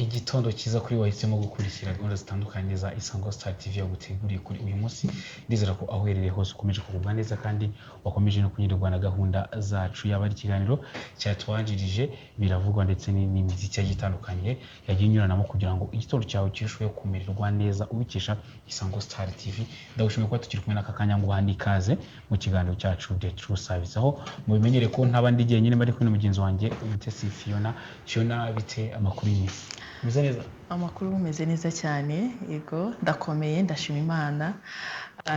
igitondo cyiza kuri wahisemo gukurikira gahunda zitandukanye za Isango Star TV yaguteguriye kuri uyu munsi. Ndizera ko aho uherereye hose ukomeje kugubwa neza kandi wakomeje no kunyurwa na gahunda zacu, yaba ari ikiganiro cyatwanjirije biravugwa ndetse n'imiziki itandukanye yagiye inyuranamo kugira ngo igitondo cyawe kirusheho kumererwa neza ubikesha Isango Star TV. Ndagushimiye kuba tukiri kumwe n'aka kanya ngo uhane ikaze mu kiganiro cyacu The True Service, aho mubimenyere ko ntabandi gihe nyine bari kumwe na mugenzi wanjye Umutesi Fiona. Fiona, bite amakuru y'imisi? Meze neza? Amakuru meze neza cyane, yego ndakomeye, ndashima Imana.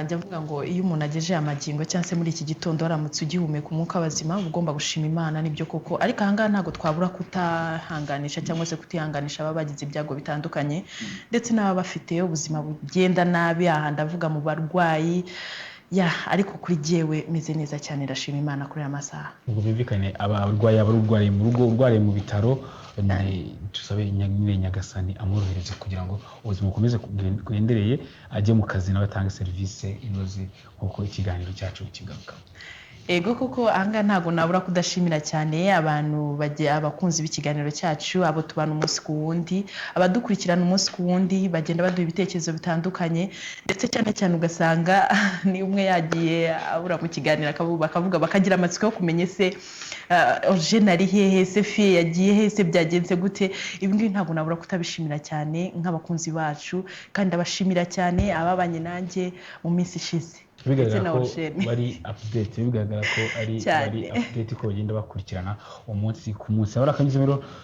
Njya mvuga ngo iyo umuntu ageje amagingo cyangwa se muri iki gitondo aramutse ugihumeka umwuka bazima ugomba gushima Imana, nibyo koko. Ariko ahangaha ntago twabura kutahanganisha cyangwa se kutihanganisha aba bagize ibyago bitandukanye ndetse n'aba bafite ubuzima bugenda nabi. Aha ndavuga mu barwayi ariko kuri jyewe meze neza cyane, ndashima Imana kuri aya masaha. Ubwo bimvikane abarwayi abarwariye mu rugo, urwariye mu bitaro, tusabe Nyagasani amworohereze kugira ngo ubuzima bukomeze kugendereye, ajye mu kazi nawe atange serivisi inoze nk'uko ikiganiro cyacu kigaruka. Ego koko ahangaha ntago nabura kudashimira cyane abantu abakunzi b'ikiganiro cyacu, abo tubana umunsi ku wundi, abadukurikirana umunsi ku wundi, bagenda baduha ibitekerezo bitandukanye ndetse cyane cyane ugasanga ni umwe yagiye abura mu kiganiro bakavuga bakagira amatsiko yo kumenya se Eugene ari hehe, se Fie yagiye he, se byagenze gute. Ibi ngibi ntago nabura kutabishimira cyane nk'abakunzi bacu, kandi abashimira cyane ababanye nanjye mu minsi ishize. Bigaragara ko bari update, bigaragara ko ari update ko bagenda bakurikirana umunsi ku munsi. Abara kanyuze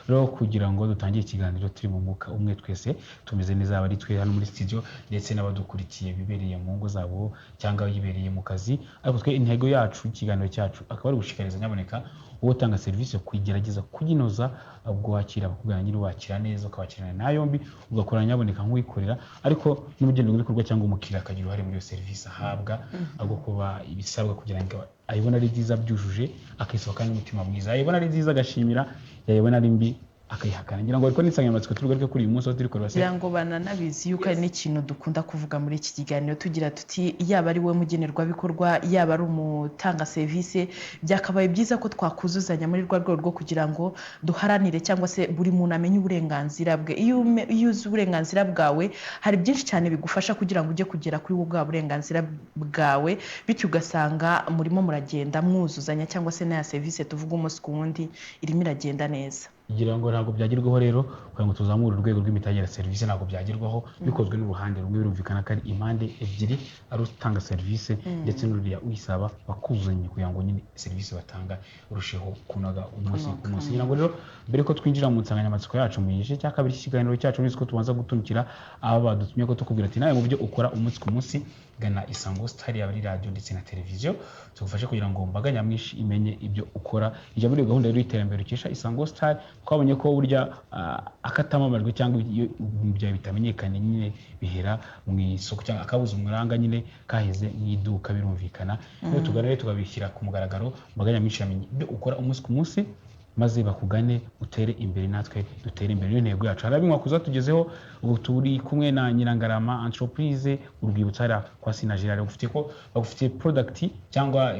rero kugira ngo dutangire ikiganiro turi mu mwuka umwe, twese tumeze neza, abari twe hano muri studio ndetse n'abadukurikiye bibereye mu ngo zabo cyangwa yibereye mu kazi. Ariko twe intego yacu, ikiganiro cyacu akaba ari gushikariza nyaboneka uwo utanga serivisi kugerageza kuginoza, ubwo wakira bakugana nyiri wakira neza, ukabakirana na yombi, ugakorana nyaboneka nk'uwikorera, ariko n'umugendo w'ibikorwa cyangwa umukiriya akagira uruhare muri iyo serivisi ahabwa, ahubwo kuba ibisabwa kugira ngo ayibona ari byiza byujuje, akisohoka n'umutima mwiza. Ayibona ari byiza agashimira, yayibona ari mbi akayihakana. Ngira ngo ariko n'insanganyamatsiko turugaruke kuri uyu munsi aho turi kureba se, kugira ngo bananabizi yuko ari n'ikintu dukunda kuvuga muri iki kiganiro, tugira tuti yaba ari we mugenerwabikorwa, yaba ari umutanga serivisi, byakabaye byiza ko twakuzuzanya muri rwa rwego rwo kugira ngo duharanire cyangwa se buri muntu amenye uburenganzira bwe. Iyo uzi uburenganzira bwawe, hari byinshi cyane bigufasha kugira ngo ujye kugera kuri bwa burenganzira bwawe, bityo ugasanga murimo muragenda mwuzuzanya cyangwa se n'aya serivisi tuvuga umunsi ku wundi irimo iragenda neza. Kugira ngo ntabwo byagerwaho rero, kugira ngo tuzamure urwego rw'imitangire ya serivisi, ntabwo byagerwaho bikozwe n'uruhande rumwe. Birumvikana ko ari impande ebyiri, ari utanga serivisi ndetse n'uriya uyisaba, bakuzuzanya kugira ngo nyine serivisi batanga urusheho kunoga umunsi ku munsi. Ngira ngo rero mbere ko twinjira mu nsanganyamatsiko yacu mu gice cya kabiri cy'ikiganiro cyacu, nzi ko tubanza gutumikira aba badutumye ko tukubwira ati nawe mu byo ukora umunsi ku munsi gana Isango Star, yaba ari radio ndetse na televiziyo, tugufashe kugira ngo mbaga nyamwinshi imenye ibyo ukora. Ijya muri gahunda y'iterambere ukesha Isango Star, twabonye ko burya akatamamajwe cyangwa ibintu byawe bitamenyekanye nyine bihera mu isoko cyangwa akabuza umuranga nyine kaheze nk'iduka. Birumvikana rero tugana rero tugabishyira ku mugaragaro, mbaga nyamwinshi amenye ibyo ukora umunsi ku munsi, maze bakugane utere imbere natwe dutere imbere. Iyo ntego yacu harabinkwa kuza tugezeho. Ubu turi kumwe na Nyirangarama Entreprise, urwibutso hariya kwa Sina Gerard, bagufitiye product cyangwa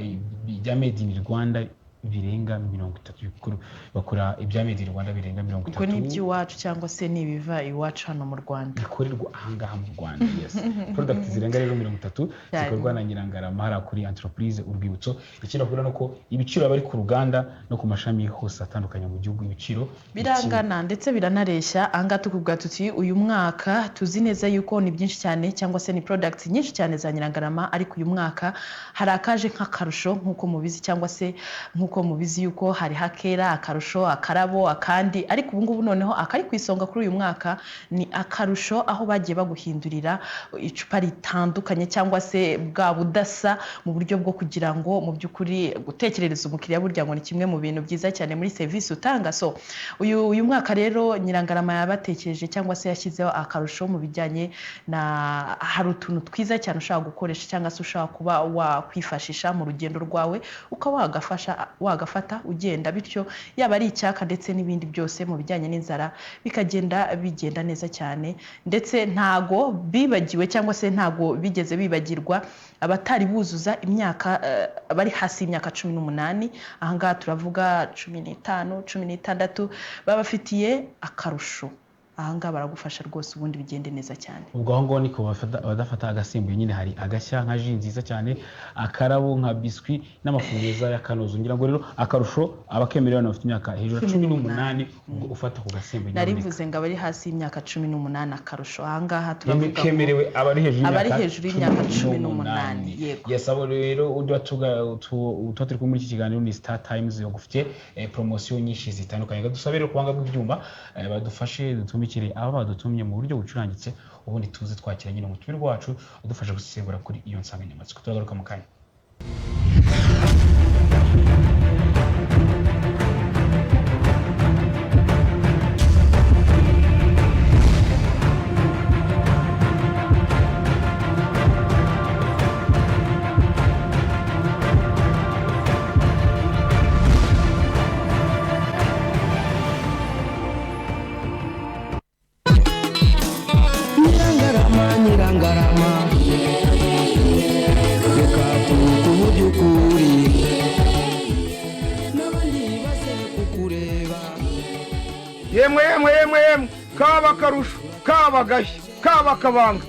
ibya made in Rwanda birenga 30 bikuru, bakora ibya made in Rwanda birenga 30. Ubwo ni iby'iwacu cyangwa se nibiva iwacu hano mu Rwanda, bikorerwa ahangaha mu Rwanda. Yes, product zirenga rero 30 zikorwa na Nyirangarama hariya kuri Entreprise urwibutso. Ikindi bakora nuko ibiciro bari ku ruganda no ku mashami hose atandukanye mu gihugu, ibiciro birangana ndetse biranareshya. Ahangaha tukubwira tuti uyu mwaka tuzi neza yuko ni byinshi cyane cyangwa se ni products nyinshi cyane za Nyirangarama, ariko uyu mwaka hari akaje nk'akarusho nk'uko mubizi, cyangwa se nk'uko mubizi yuko hari hakera akarusho, akarabo, akandi, ariko ubu ngubu noneho akari ku isonga kuri uyu mwaka ni akarusho, aho bagiye baguhindurira icupa ritandukanye cyangwa se bwa budasa, mu buryo bwo kugira ngo mu by'ukuri gutekerereza umukiriya burya ngo ni kimwe mu bintu byiza cyane muri serivisi utanga. So uyu mwaka rero Nyirangarama yabatekereje cyangwa se yashyizeho akarusho mu bijyanye na, hari utuntu twiza cyane ushaka gukoresha cyangwa se ushaka kuba wakwifashisha mu rugendo rwawe, ukaba wagafata ugenda, bityo yaba ari icyaka ndetse n'ibindi byose mu bijyanye n'inzara bigenda neza cyane. Ndetse ntago bibagiwe cyangwa se ntago bigeze bibagirwa abatari buzuza imyaka, bari hasi y'imyaka 18. Ahangaha turavuga 15, 16, babafitiye akarusho ahanga baragufasha rwose ubundi bigende neza cyane. ubwo aho ngaho niko badafata agasembuye nyine hari agashya nka ji nziza cyane, akarabo nka biswi n'amafu meza ya Kanozo. ngira ngo rero akarusho abakemerewe bafite imyaka hejuru 18 ubwo ufata ku gasembuye. Narivuze ngo abari hasi y'imyaka 18 akarusho, ahangaha turavuga kemerewe abari hejuru y'imyaka 18. Yego yesabo rero ujya turi muri iki kiganiro ni Star Times yo gufite promotion nyinshi zitandukanye. Dusabe rero kubanga bw'ibyuma badufashe dutumikire aba badutumye mu buryo bucurangitse, ubundi tuze twakira nyine umutumire wacu udufasha gusesengura kuri iyo nsanganyamatsiko. Turagaruka mu kanya. yemwe kaba karusho kaba gashya kaba kabanga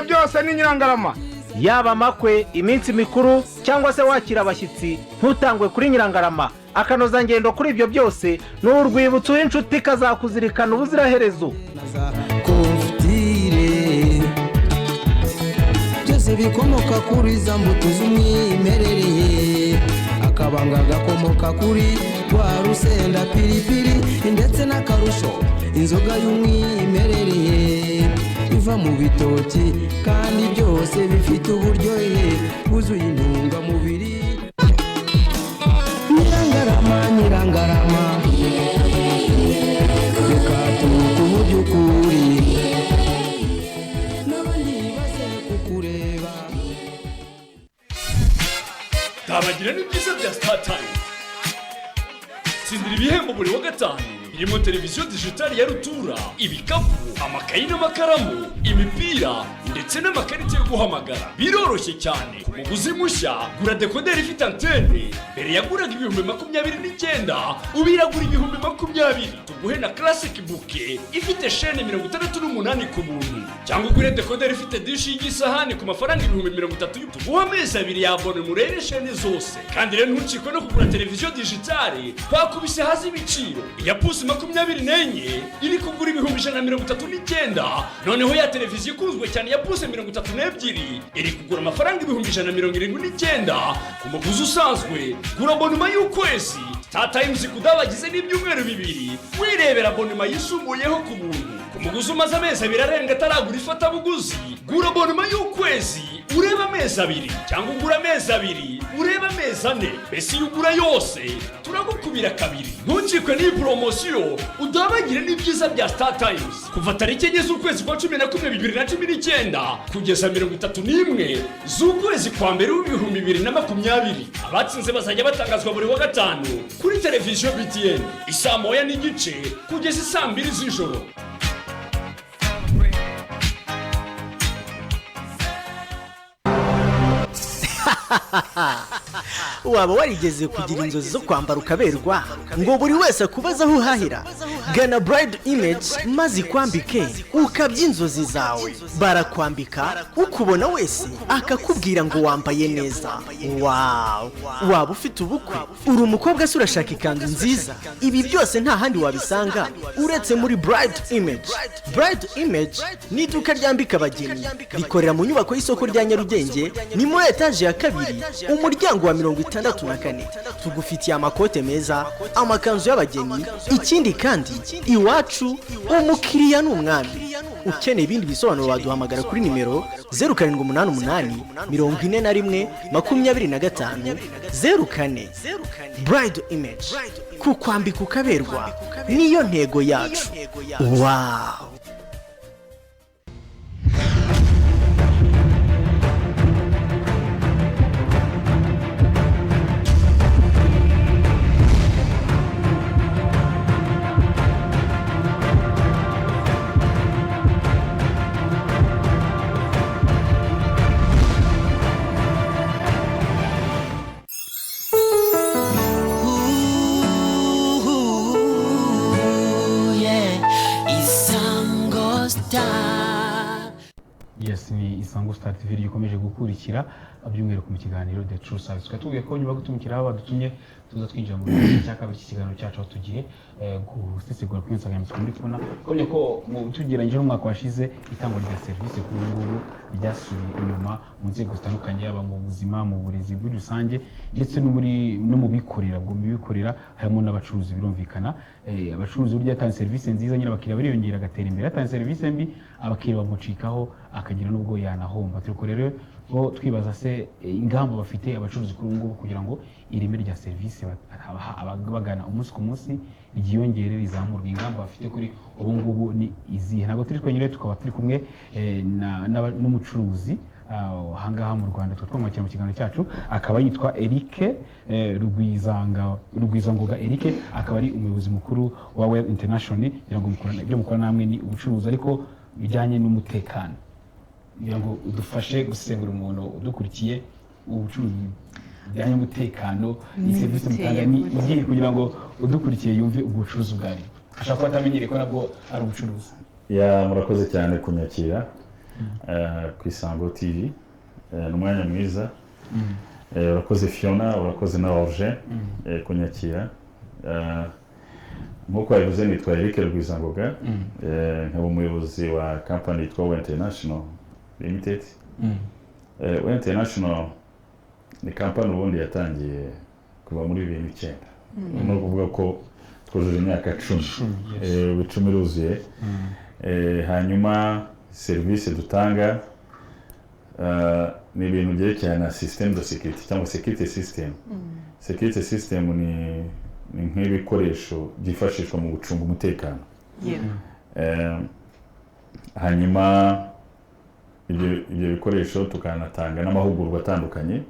byose ni Nyirangarama. Yaba makwe, iminsi mikuru cyangwa se wakira abashyitsi, ntutangwe kuri Nyirangarama. Akanoza ngendo kuri ibyo byose ni urwibutso w'inshuti kazakuzirikana ubuziraherezo. byose bikomoka kuri za mbuto z'umwimerere, akabanga gakomoka kuri rwa rusenda piripiri, ndetse n'akarusho inzoga y'umwimerere iva mu bitoki, kandi byose bifite uburyohe bwuzuye intungamubiri. Nyirangarama reka tuvuge ukuri n'abandi baze kukureba. Tabagira n'ibyiza bya Star Times. Tsindira ibihembo buri wa gatanu birimo televiziyo digitali ya rutura, ibikapu, amakayi n'amakaramu, imipira ndetse n'amakarita yo guhamagara. Biroroshye cyane. Ku muguzi mushya gura dekoderi ifite antene mbere yaguraga 29,000 ubiragura 20,000. Tuguhe na classic bouquet ifite chaîne 68 ku buntu, cyangwa ugure dekoderi ifite dishi y'igisahani ku mafaranga 30,000. Tuguha amezi 2 ya abone murere chaîne zose. Kandi rero ntucikwe no kugura televiziyo digitali twakubise hazi ibiciro. Ya pusi 24 iri kugura 139, noneho ya televiziyo ikunzwe cyane ya pusi 32 iri kugura amafaranga 179. Ku muguzi usanzwe gura abonema y'ukwezi. Star Times kudabagize n'ibyumweru 2 wirebera abonema yisumbuyeho ku buntu. Ku muguzi umaze amezi 2 arenga ataragura ifatabuguzi gura abonema y'ukwezi ureba amezi 2, cyangwa ugura amezi 2 ureba amezi 4. Mbese iyo ugura yose turagukubira kabiri. Ntucikwe n'iyi poromosiyo udabagire n'ibyiza bya Star Times. Kuva tariki 9 z'ukwezi kwa 11 2019 kugeza 31 z'ukwezi kwa mbere 2020. Abatsinze bazajya batangazwa buri wa gatanu kuri televiziyo BTN isaa 1:30 kugeza isaa 2 z'ijoro. Waba warigeze kugira inzozi zo kwambara ukaberwa ngo buri wese akubaza aho uhahira? Gana Bride Image maze kwambike ukabya inzozi zawe. Barakwambika ukubona wese akakubwira ngo wambaye neza. Wow! Waba ufite ubukwe, uri umukobwa se urashaka ikanzu nziza? Ibi byose nta handi wabisanga uretse muri Bride Image. Bride Image ni iduka ryambika abageni, rikorera mu nyubako y'isoko rya Nyarugenge, ni muri etaje ya 2 umuryango wa 64. Tugufitiye amakote meza, amakanzu y'abageni. Ikindi kandi iwacu umukiriya n'umwami. Ukeneye ibindi bisobanuro waduhamagara kuri nimero 0788 41 25 04. Bride Image, kukwambika ukaberwa niyo ntego yacu. Wow! It sounds Yes, ni Isango Star TV gikomeje gukurikira by'umwihariko mu kiganiro The True Sides. Twatubwiye ko nyuma gutumikira abadutumye tuza twinjira mu gice cya kabiri cy'ikiganiro cyacu aho tugiye gusesegura ku insanganyamatsiko muri kubona kubonye ko mu tugereranyije n'umwaka washize itangwa rya serivisi kuri ubu ngubu ryasubiye inyuma mu nzego zitandukanye yaba mu buzima mu burezi muri rusange ndetse no mu bikorera bwo mu bikorera harimo n'abacuruzi birumvikana abacuruzi burya atanga serivisi nziza nyine abakiriya bariyongera agatera imbere atanga serivisi mbi abakiriya bamucikaho akagira n'ubwo yanahomba turiko rero bo twibaza se ingamba bafite abacuruzi kuri ubu ngubu kugira ngo ireme rya serivisi abagana umunsi ku munsi ryiyongere rizamurwe ingamba bafite kuri ubu ngubu ni izihe ntabwo turi twenyine tukaba turi kumwe n'umucuruzi ahangaha mu Rwanda twamwakira mu kiganiro cyacu akaba yitwa Eric Rugwizangoga Eric akaba ari umuyobozi mukuru wa Well International kugira ngo ibyo mukora namwe ni ubucuruzi ariko bijyanye n'umutekano kugira ngo udufashe gusengura umuntu udukurikiye ubucuruzi bijyanye n'umutekano ni serivisi mutanga ni igihe kugira ngo udukurikiye yumve ubucuruzi bwari ashaka kuba atamenyereye ko nabwo ari ubucuruzi. Murakoze cyane kunyakira ku Isango TV n'umwanya mwiza urakoze Fiona urakoze na Orge kunyakira nk'uko yavuze nitwa Eric Rugwizangoga nkaba umuyobozi wa company yitwa Well International Limited. Well International ni company ubundi yatangiye kuva muri 2009 no kuvuga ko twujuje imyaka 10 10 ruzuye hanyuma service dutanga ni ibintu byerekeye na system de sécurité cyangwa security system. Security system ni nk'ibikoresho byifashishwa mu gucunga umutekano. Hanyuma ibyo bikoresho tukanatanga n'amahugurwa atandukanye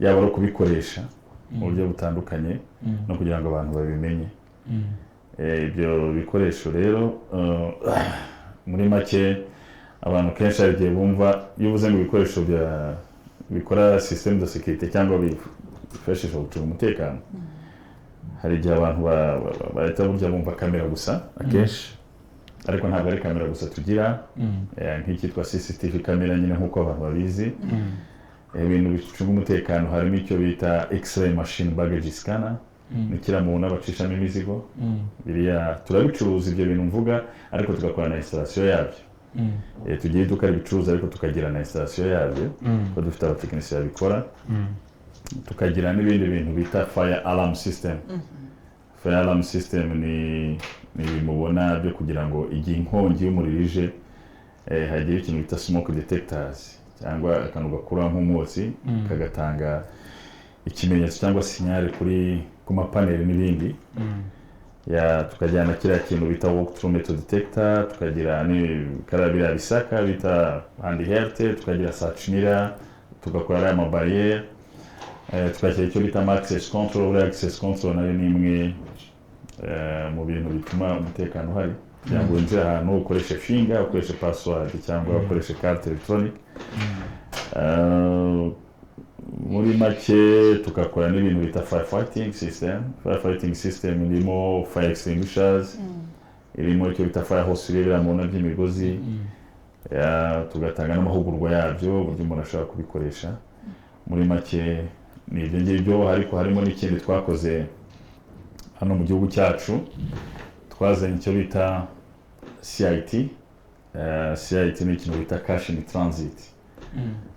yaba ari kubikoresha mu buryo butandukanye no kugira ngo abantu babimenye. Ibyo bikoresho rero muri make abantu kenshi agiye bumva iyo uvuze ngo ibikoresho bikora system de sécurité cyangwa bifashisha gucunga umutekano hari igihe abantu bahita burya bumva kamera gusa akenshi ariko ntabwo ari kamera gusa tugira nk'icyitwa CCTV kamera nyine nk'uko abantu babizi. Ibintu bicunga umutekano harimo icyo bita X-ray machine baggage scanner nikira mu n'abacishamo imizigo biriya turabicuruza ibyo bintu mvuga ariko tugakora na installation yabyo. Tugiye dukora ibicuruza ariko tukagira na installation yabyo ko dufite abatekinisiye babikora. Tukagira n'ibindi bintu bita fire alarm system. Fire alarm system ni mubona byo kugira ngo igihe inkongi y'umuriro ije hagiye ikintu bita smoke detectors cyangwa akantu gakura nk'umwotsi kagatanga ikimenyetso cyangwa signal ku mapaneli n'ibindi. Tukajyana kiriya kintu bita walk through metal detector tukagira ni karabira bisaka bita hand herte tukagira search mirror tugakora ama barriere tukagira icyo bita access control. Access control nayo ni imwe mu bintu bituma umutekano uhari kugira ngo winjire ahantu ukoreshe finger ukoreshe password cyangwa ukoreshe carte electronique. Muri make tukakora n'ibintu bita firefighting system. Firefighting system irimo fire extinguishers irimo icyo bita fire hose birebera mu nabyo imigozi tugatanga n'amahugurwa yabyo uburyo umuntu ashobora kubikoresha. Muri make ni ibyo ngibyo ariko harimo n'ikindi twakoze hano mu gihugu cyacu twazanye icyo bita CIT. CIT ni ikintu bita cash in transit.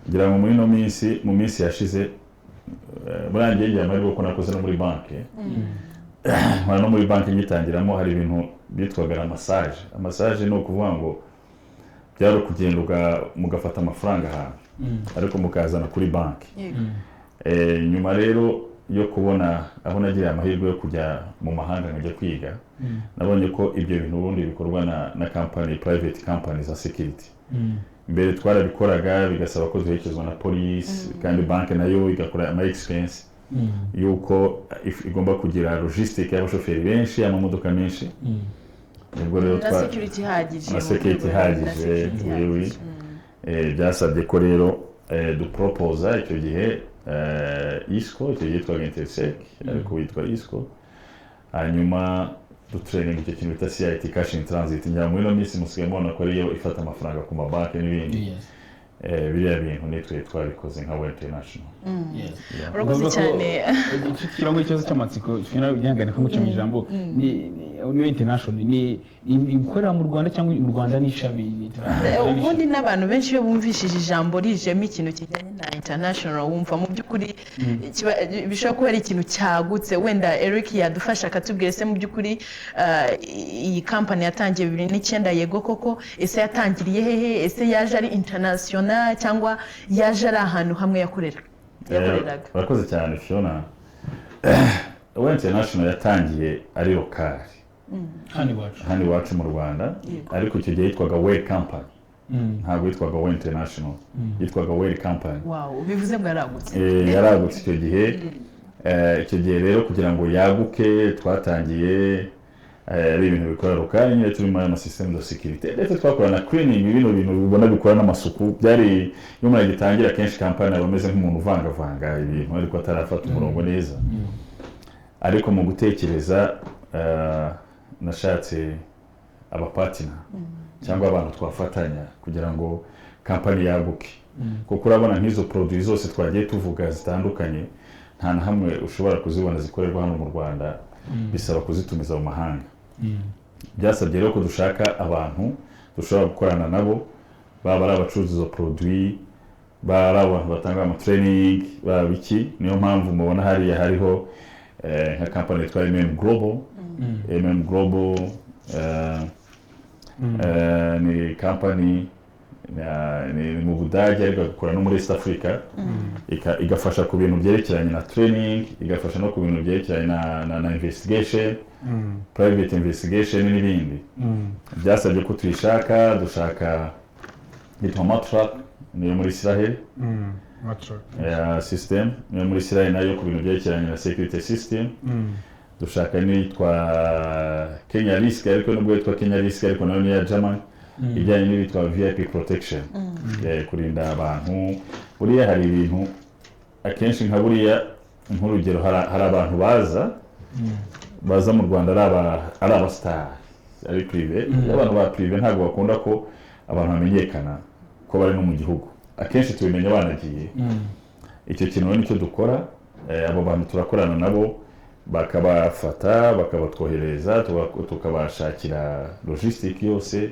Ngira ngo muri no minsi yashize burangiye ngiye amahirwe ko nakoze no muri banki. No muri banki ngitangiramo hari ibintu bitwaga massage. Massage ni ukuvuga ngo byaro kugenda mugafata amafaranga ahantu ariko mukazana kuri banki. Nyuma rero yo kubona aho nagira amahirwe yo kujya mu mahanga nkajya kwiga nabonye ko ibyo bintu ubundi bikorwa na company private companies za security. Mbere twarabikoraga bigasaba ko duherekezwa na police kandi banki nayo igakora ama expense yuko igomba kugira logistique y'abashoferi benshi amamodoka menshi. Ubwo rero na security hagije oui byasabye ko rero duproposa icyo gihe ISCO icyo gihe twaga Intersec ariko witwa ISCO hanyuma dutraining icyo kintu bita CIT cash in transit. Njya muri no minsi musigaye mubona ko ariyo ifata amafaranga ku mabanki n'ibindi biriya bintu nitwe twabikoze nka Web International. urakoze cyane kirango ikibazo cy'amatsiko final byangana ko mucyo ijambo ni Web International ni ikorera mu Rwanda cyangwa mu Rwanda n'ishami ubundi n'abantu benshi iyo bumvishije ijambo rijemo ikintu kijyanye na international wumva mu by'ukuri bishobora kuba ari ikintu cyagutse wenda Eric yadufasha akatubwira se mu by'ukuri iyi company yatangiye 2009 yego koko ese yatangiriye hehe ese yaje ari international cyangwa yaje ari ahantu hamwe yakoreraga urakoze cyane Fiona. Web International yatangiye ari lokali hano iwacu mu Rwanda ariko icyo gihe yitwaga Web Company ntabwo yitwaga Web International yitwaga Web Company. Wow bivuze bwaragutse yaragutse icyo gihe rero kugira ngo yaguke twatangiye ari ibintu bikora lokali nyine turimo ama system de sécurité ndetse twakora na cleaning ibintu bibona bikora n'amasuku byari iyo umuntu agitangira kenshi company abameze nk'umuntu uvangavanga ibintu ariko atarafata umurongo neza. Ariko mu gutekereza nashatse abapartner cyangwa abantu twafatanya kugira ngo company yaguke kuko urabona nk'izo produits zose twagiye tuvuga zitandukanye nta na hamwe ushobora kuzibona zikorerwa hano mu Rwanda bisaba kuzitumiza mu mahanga. Byasabye rero ko dushaka abantu dushobora gukorana nabo baba ari abacuruzi izo produits baba ari abantu batanga ama training baba iki niyo mpamvu mubona hariho nka company yitwa MM Global ni company ni mu Budage ariko gukora no muri East Africa igafasha ku bintu byerekeranye na training igafasha no ku bintu byerekeranye na investigation private investigation n'ibindi. Byasabye ko dushaka yitwa Matrack niyo muri Israel system niyo muri Israel nayo ku bintu byerekeranye na security system. Dushaka n'iyitwa Kenya Risk ariko nubwo yitwa Kenya Risk ariko nayo ni ya German ijyanye n'ibitwa VIP protection kurinda abantu. Buriya hari ibintu akenshi nka buriya nk'urugero hari abantu baza mu Rwanda ari abastar ari privé abantu ba privé ntabwo bakunda ko abantu bamenyekana ko bari no mu gihugu akenshi tubimenya banagiye. Icyo kintu nicyo dukora abo bantu turakorana nabo bakabafata bakabatwohereza tukabashakira logistique yose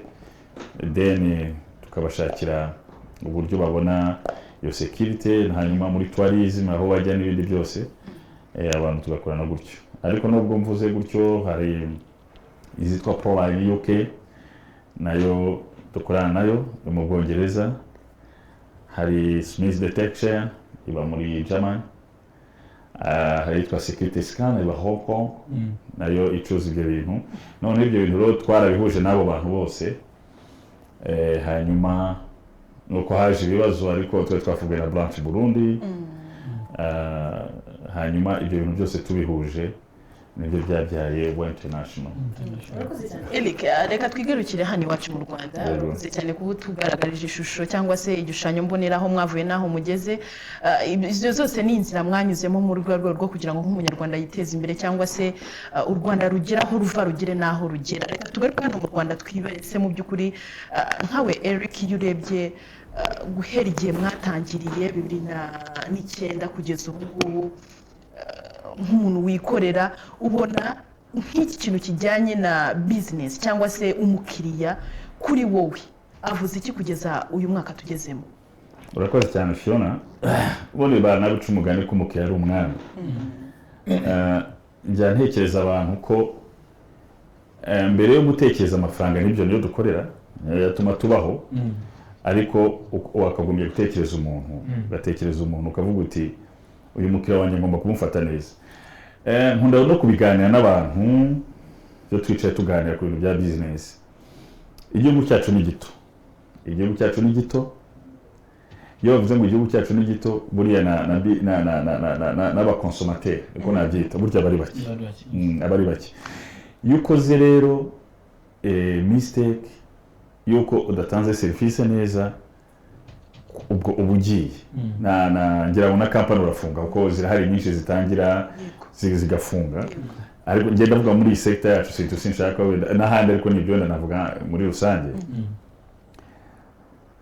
then tukabashakira uburyo babona iyo security hanyuma muri tourism aho bajya n'ibindi byose abantu tugakorana gutyo. Ariko nubwo mvuze gutyo hari izitwa Proline UK nayo dukorana nayo mu Bwongereza. Hari Smith Detection iba muri German. Hari yitwa Security Scan iba Hong Kong nayo icuza ibyo bintu. None ibyo bintu rero twarabihuje n'abo bantu bose hanyuma nuko haje ibibazo ariko twavuga na branch Burundi hanyuma ibyo bintu byose tubihuje nibyo byabyaye Web International. Eric reka twigarukire hano iwacu mu Rwanda uzi cyane kuba tugaragarije ishusho cyangwa se igishushanyo mbonera aho mwavuye naho mugeze ibyo zose ni inzira mwanyuzemo mu rwego rwo kugira ngo nk'umunyarwanda yiteze imbere cyangwa se u Rwanda rugira aho ruva rugire naho rugera. Reka tugaruke hano mu Rwanda twiberetse mu by'ukuri nkawe Eric iyo urebye guhera igihe mwatangiriye 2009 kugeza ubu ngubu nk'umuntu wikorera ubona nk'iki kintu kijyanye na business cyangwa se umukiriya kuri wowe avuze iki kugeza uyu mwaka tugezemo? Urakoze cyane Fiona. Ubundi banabica umugani ko umukiriya ari umwami. Njya ntekereza abantu ko mbere yo gutekereza amafaranga n'ibyo niyo dukorera yatuma tubaho ariko wakagombye gutekereza umuntu ugatekereza umuntu ukavuga uti uyu mukiriya wanjye ngomba kumufata neza. Nkunda no kubiganira n'abantu byo twicaye tuganira ku bintu bya business. Igihugu cyacu ni gito iyo bavuze ngo igihugu cyacu ni gito buriya n'abakonsomateri uko nabyita burya abari bake iyo ukoze rero mistake yuko udatanze serivisi neza ubwo ubugiye ngira ngo na company urafunga kuko zirahari nyinshi zitangira zigafunga. Ariko ngenda ndavuga muri iyi sector yacu sinshaka n'ahandi ariko nibyo navuga muri rusange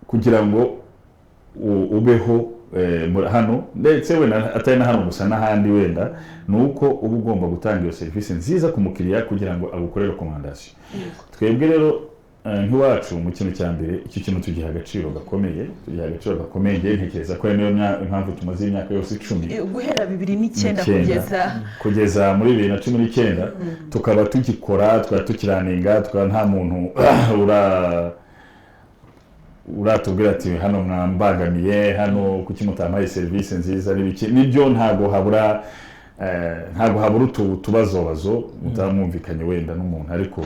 kugira ngo ubeho hano ndetse wenda atari na hano gusa n'ahandi wenda ni uko uba ugomba gutanga iyo serivisi nziza ku mukiriya kugira ngo agukorere rekomandasiyo. Twebwe rero nk'iwacu mu kintu cya mbere icyo kintu tugiha agaciro gakomeye ntekereza ko niyo mpamvu tumaze imyaka yose 10 guhera 2009 kugeza muri 2019 tukaba tugikora tukiraninga nta muntu uratubwira ati hano mwambangamiye hano kuki mutamaye serivisi nziza n'ibiki nibyo ntago habura utubazo mutamwumvikanye wenda n'umuntu ariko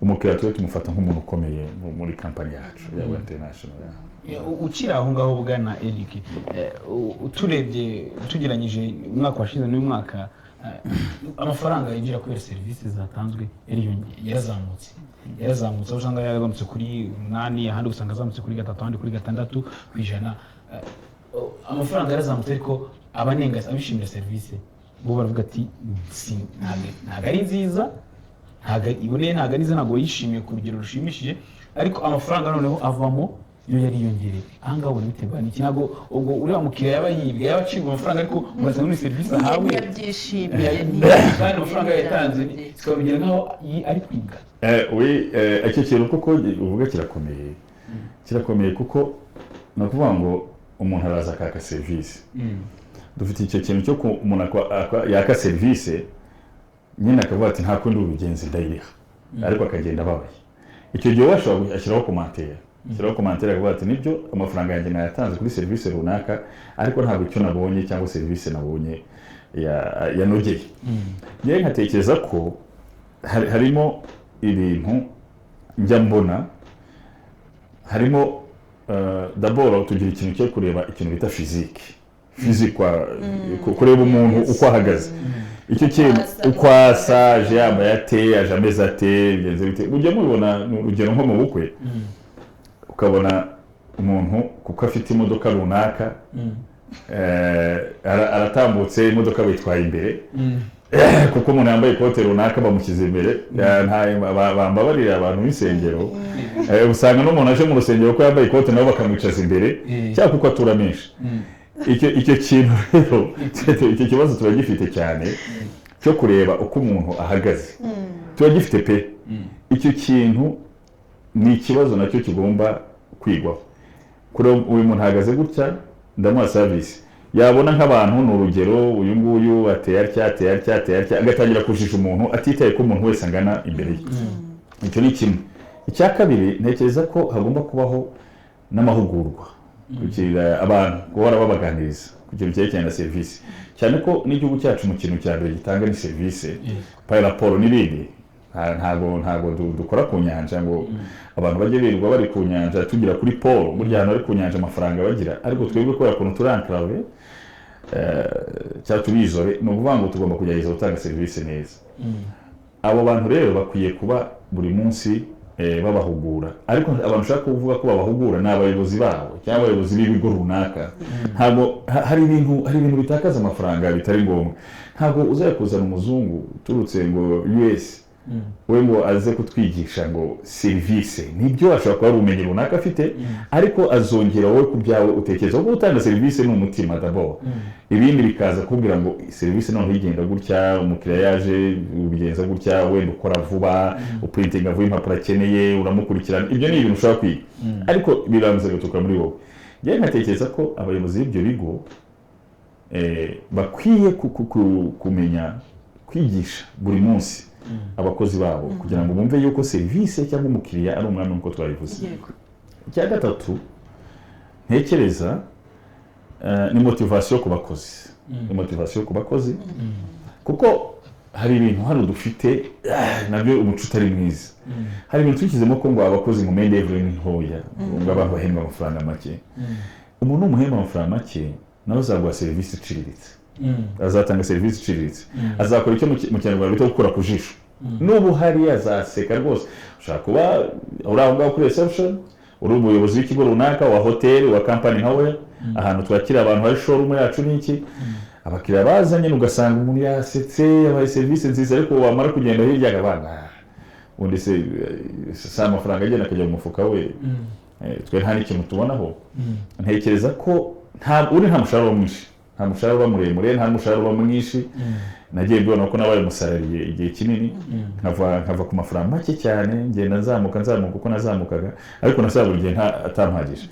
umukiriya tuwe tumufata nk'umuntu ukomeye muri kampani yacu ya International. Ukira aho ngaho bwana Eric turebye tugeranyije umwaka washize n'uyu mwaka amafaranga yinjira kuri serivisi zatanzwe yarazamutse aho usanga yarazamutse kuri 8 ahandi usanga yazamutse kuri 3 ahandi kuri 6 kwijana. Amafaranga yarazamutse ariko abanenga abishimira serivisi bo baravuga ati ntago ari nziza ntago ari nziza ntago yishimiye ku rugero rushimishije ariko amafaranga noneho avamo yo yariyongereye. Ahangaha ubona biterwa n'iki? Ntago ubwo uriya mukiriya yaba yibwe yaba acibwa amafaranga ariko ugasanga muri serivisi ahawe kandi amafaranga yatanze zikabigira nkaho ari kwibwa. Icyo kintu kuko uvuga kirakomeye kuko no kuvuga ngo umuntu araza akaka serivisi. Dufite icyo kintu cyo ko umuntu yaka serivisi nyine akavuga ati nta kundi ubigenze ndayiriha ariko akagenda ababaye. Icyo gihe washobora ashyiraho komantere akavuga ati nibyo amafaranga yanjye nayatanze kuri serivisi runaka ariko ntabwo icyo nabonye cyangwa serivisi nabonye yanogeye. Njye nkatekereza ko harimo ibintu njya mbona harimo d'abord tugira ikintu cyo kureba ikintu bita physique kureba umuntu uko ahagaze. Icyo kintu uko asaje yambaye ate aje ameze ate bigenze bite ujya mubibona urugero nko mu bukwe ukabona umuntu kuko afite imodoka runaka aratambutse imodoka bayitwaye imbere kuko umuntu yambaye ikote runaka bamushyize imbere bambabarira abantu b'insengero usanga n'umuntu aje mu rusengero ko yambaye ikote nabo bakamwicaza imbere cyangwa kuko aturamisha. Icyo kintu rero icyo kibazo tuba gifite cyane cyo kureba uko umuntu ahagaze tuba gifite pe. Icyo kintu ni ikibazo nacyo kigomba kwigwaho kuri uyu muntu ahagaze gutya ndamuha service yabona nk'abantu n'urugero uyu nguyu ateye atya agatangira kujisha umuntu atitaye ko umuntu wese angana imbere ye. Icyo ni kimwe. Icya kabiri ntekereza ko hagomba kubaho n'amahugurwa kugira abantu guhora babaganiriza ku kintu cyerekeye na serivisi cyane ko n'igihugu cyacu mu kintu cya mbere gitanga ni serivisi par rapport n'ibindi ntago dukora ku nyanja ngo abantu bajye birirwa bari ku nyanja tugira kuri polo burya hano ari ku nyanja amafaranga bagira ariko twebwe ko yakuntu turanclave cyangwa tubizore ni ukuvuga ngo tugomba kugerageza gutanga serivisi neza. Abo bantu rero bakwiye kuba buri munsi babahugura ariko abantu ushaka kuvuga ko babahugura ni abayobozi babo cyangwa abayobozi b'ibigo runaka. Ntabwo hari ibintu bitakaza amafaranga bitari ngombwa. Ntabwo uzakuzana umuzungu turutse ngo US we ngo aze kutwigisha ngo serivisi nibyo ashobora kuba ubumenyi runaka afite ariko azongera wowe ku byawe utekereza ko gutanga serivisi ni umutima d'abord ibindi bikaza kubwira ngo serivisi none igenda gutya umukiriya yaje ubigenza gutya wenda ukora vuba uprintinga vuba impapuro akeneye uramukurikirana ibyo ni ibintu ushaka kwiga ariko biramze gutuka muri wowe. Njye nkatekereza ko abayobozi b'ibyo bigo bakwiye kumenya kwigisha buri munsi abakozi babo kugira ngo bumve yuko serivisi cyangwa umukiriya ari umwami nkuko twabivuze. Icya gatatu ntekereza ni motivation ku bakozi kuko hari ibintu hano dufite nabyo umuco utari mwiza. Hari ibintu tukizemo ko ngo abakozi mu mende every ntoya ngo abantu bahembwa amafaranga make. Umuntu umuhemba amafaranga make nawe azaguha serivisi iciriritse azatanga serivisi iciriritse azakora icyo mu Kinyarwanda bita gukora ku jisho n'ubu hari azaseka rwose. Ushaka kuba uri aho ngaho kuri reception uri umuyobozi w'ikigo runaka wa hoteli wa company nkawe ahantu twakira abantu hari showroom yacu n'iki abakiriya bazanye ugasanga umuntu yasetse yabaye serivisi nziza ariko wamara kugenda hirya agabana undi se amafaranga agenda akajya mu mufuka we twe nta n'ikintu tubonaho ntekereza ko nta mushahara mwinshi, nta mushahara uba muremure, nta mushahara uba mwinshi. Nagiye mbona ko nabaye umusarariye igihe kinini, nkava ku mafaranga make cyane, ngenda nzamuka uko nazamukaga, ariko nasaba buri gihe atampagije.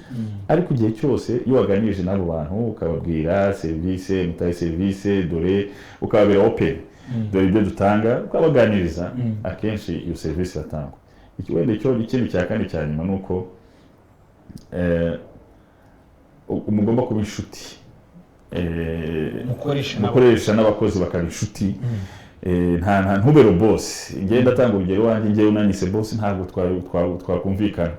Ariko igihe cyose iyo waganirije n'abo bantu ukababwira serivisi, mutaye serivisi, dore ukababwira open, dore ibyo dutanga, ukabaganiriza, akenshi iyo serivisi batangwa. Wenda ikindi cya kane cya nyuma ni uko mugomba kuba inshuti, mukoresha n'abakozi bakaba inshuti, ntubere boss. Ngenda atanga urugero wanjye, ngewe unanyise boss ntabwo twakumvikana,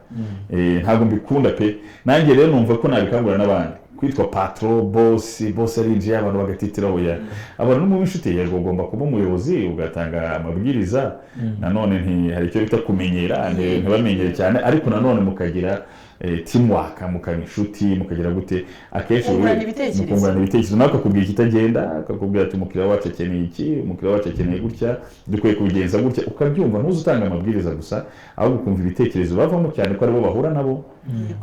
ntabwo mbikunda pe. Nanjye rero numva ko nabikangura n'abandi kwitwa patron, boss arinjiye abantu bagatitira oya. Abantu no mu inshuti yego ugomba kuba umuyobozi ugatanga amabwiriza, nanone hari icyo bita kumenyera, ntibamenyere cyane, ariko nanone mukagira teamwork, mukaba inshuti, mukagira gute, akenshi mukungurana ibitekerezo, nawe akakubwira ikitagenda, akakubwira ati umukiriya wacu akeneye iki, umukiriya wacu akeneye gutya, dukwiye kubigenza gutya, ukabyumva. Ntuzi utanga amabwiriza gusa, ahubwo ukumva ibitekerezo bavamo, cyane ko aribo bahura nabo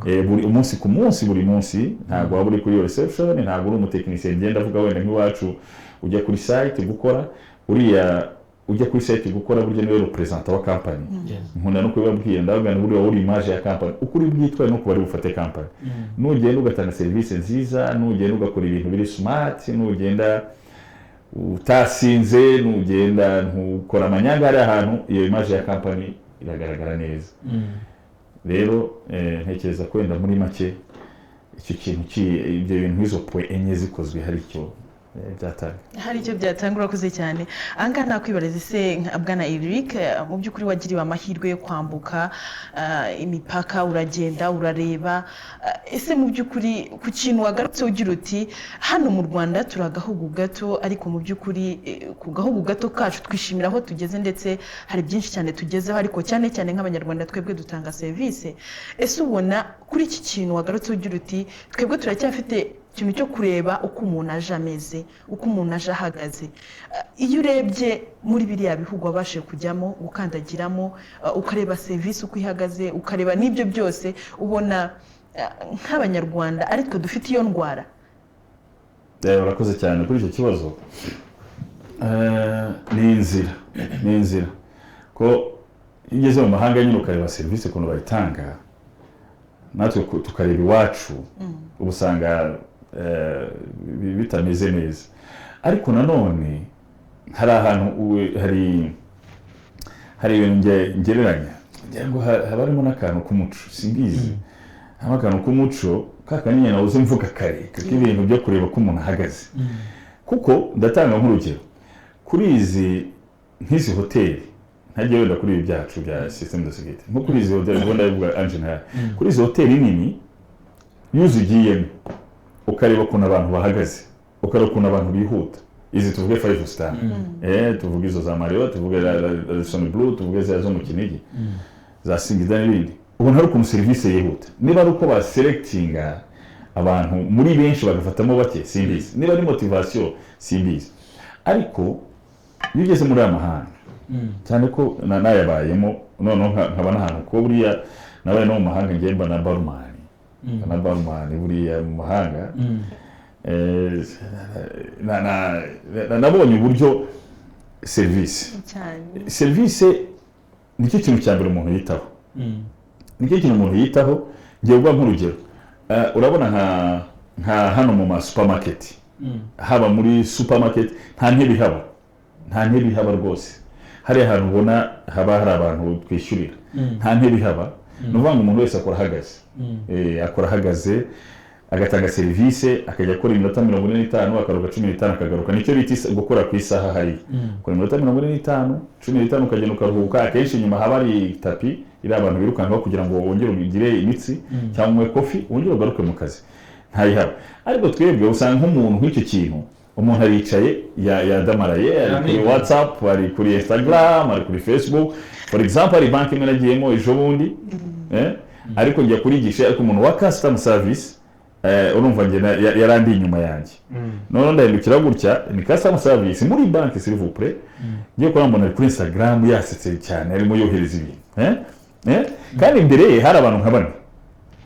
buri umunsi ku munsi, buri munsi. Ntabwo waba uri kuri reception, ntabwo uri umutekinisiye ngenda avuga wenda nk'iwacu ujya kuri site gukora, ujya kuri site gukora burya niwe represent wa company. Nkunda no kubabwira ndabagana buri uri image ya company, ukuri bwitwa no kubari bufate company. Nugenda ugatanga service nziza, nugenda ugakora ibintu biri smart, nugenda utasinze, nugenda ntukora amanyanga ari ahantu, iyo image ya company iragaragara neza. Rero ntekereza ko wenda muri make icyo kintu ibyo bintu izo point enye zikozwe hari icyo byatanga. Urakoze cyane. Ahangaha nakwibariza ese bwana Eric, mu by'ukuri wagiriwe amahirwe yo kwambuka imipaka, uragenda urareba, ese mu by'ukuri ku kintu wagarutse ugira uti hano mu Rwanda turi agahugu gato, ariko mu by'ukuri ku gahugu gato kacu twishimira aho tugeze, ndetse hari byinshi cyane tugezeho, ariko cyane cyane nk'abanyarwanda twebwe dutanga serivisi. Ese ubona kuri iki kintu wagarutse ugira uti twebwe turacyafite ikintu cyo kureba uko umuntu aje ameze, uko umuntu aje ahagaze? Iyo urebye muri biriya bihugu wabashije kujyamo, gukandagiramo, ukareba serivisi uko ihagaze, ukareba n'ibyo byose, ubona nk'abanyarwanda aritwe dufite iyo ndwara? Urakoze cyane kuri icyo kibazo. Ni inzira ko iyo ugeze mu mahanga nyine ukareba serivisi ukuntu bayitanga, natwe tukareba iwacu, uba usanga bitameze neza. Ariko nanone hari ahantu hari ibintu ngereranya, ngira ngo haba harimo n'akantu k'umuco, simbizi, haba akantu k'umuco kakanyine nawe mvuga kare, k'ibintu byo kureba ko umuntu ahagaze. Kuko ndatanga nk'urugero kuri nk'izi hoteli, ntajya wenda kuri ibi byacu bya system de sécurité, nko kuri izi hoteli ubona bivuga en general, kuri izi hoteli nini iyo uzigiyemo ukareba ukuntu abantu bahagaze, ukareba ukuntu abantu bihuta, izi tuvuge 5 star, tuvuge izo za Marriott, tuvuge Radisson Blu, tuvuge zo mu Kinigi, za Singida n'ibindi, ubona hari ukuntu serivisi yihuta. Niba ari uko baselectinga abantu muri benshi bagafatamo bake, simbizi. Niba ari motivation, simbizi. Ariko iyo ugeze muri amahanga, cyane ko nayabayemo, none nkaba n'ahantu ko buriya nabaye no mu mahanga ngemba na barman buriya mu mahanga, nabonye uburyo serivisi nicyo kintu cya mbere umuntu yitaho. Nicyo kintu umuntu yitaho. Ngiye kuvuga nk'urugero, urabona nka hano mu supermarket, haba muri supermarket nta ntebe ihaba rwose. Hari ahantu ubona haba hari abantu twishyurira, nta ntebe ihaba. Ni ukuvuga ngo umuntu wese akora ahagaze, agatanga serivisi, akajya akora iminota 45, akaruka 15 akagaruka. Nicyo bita gukora ku isaha hari. Ukora iminota 45, 15 ukagenda ukaruhuka. Akenshi inyuma haba ari tapi iri abantu birukankaho kugira ngo wongere ugire imitsi, cyangwa kofi wongere ugaruke mu kazi. Ntayihaba. Ariko twebwe usanga nk'umuntu nk'icyo kintu, umuntu aricaye yadamaraye, ari kuri WhatsApp, ari kuri Instagram, ari kuri Facebook. For example, ari banki imwe nagiyemo ejo bundi, ariko njya kurigisha, ariko umuntu wa customer service urumva nge yarandi inyuma yanjye. None ndahindukira gutya, ni customer service muri banki s'il vous plaît, ngiye ko mbona kuri Instagram yasetse cyane, arimo yohereza ibintu. Kandi imbere hari abantu nk'abane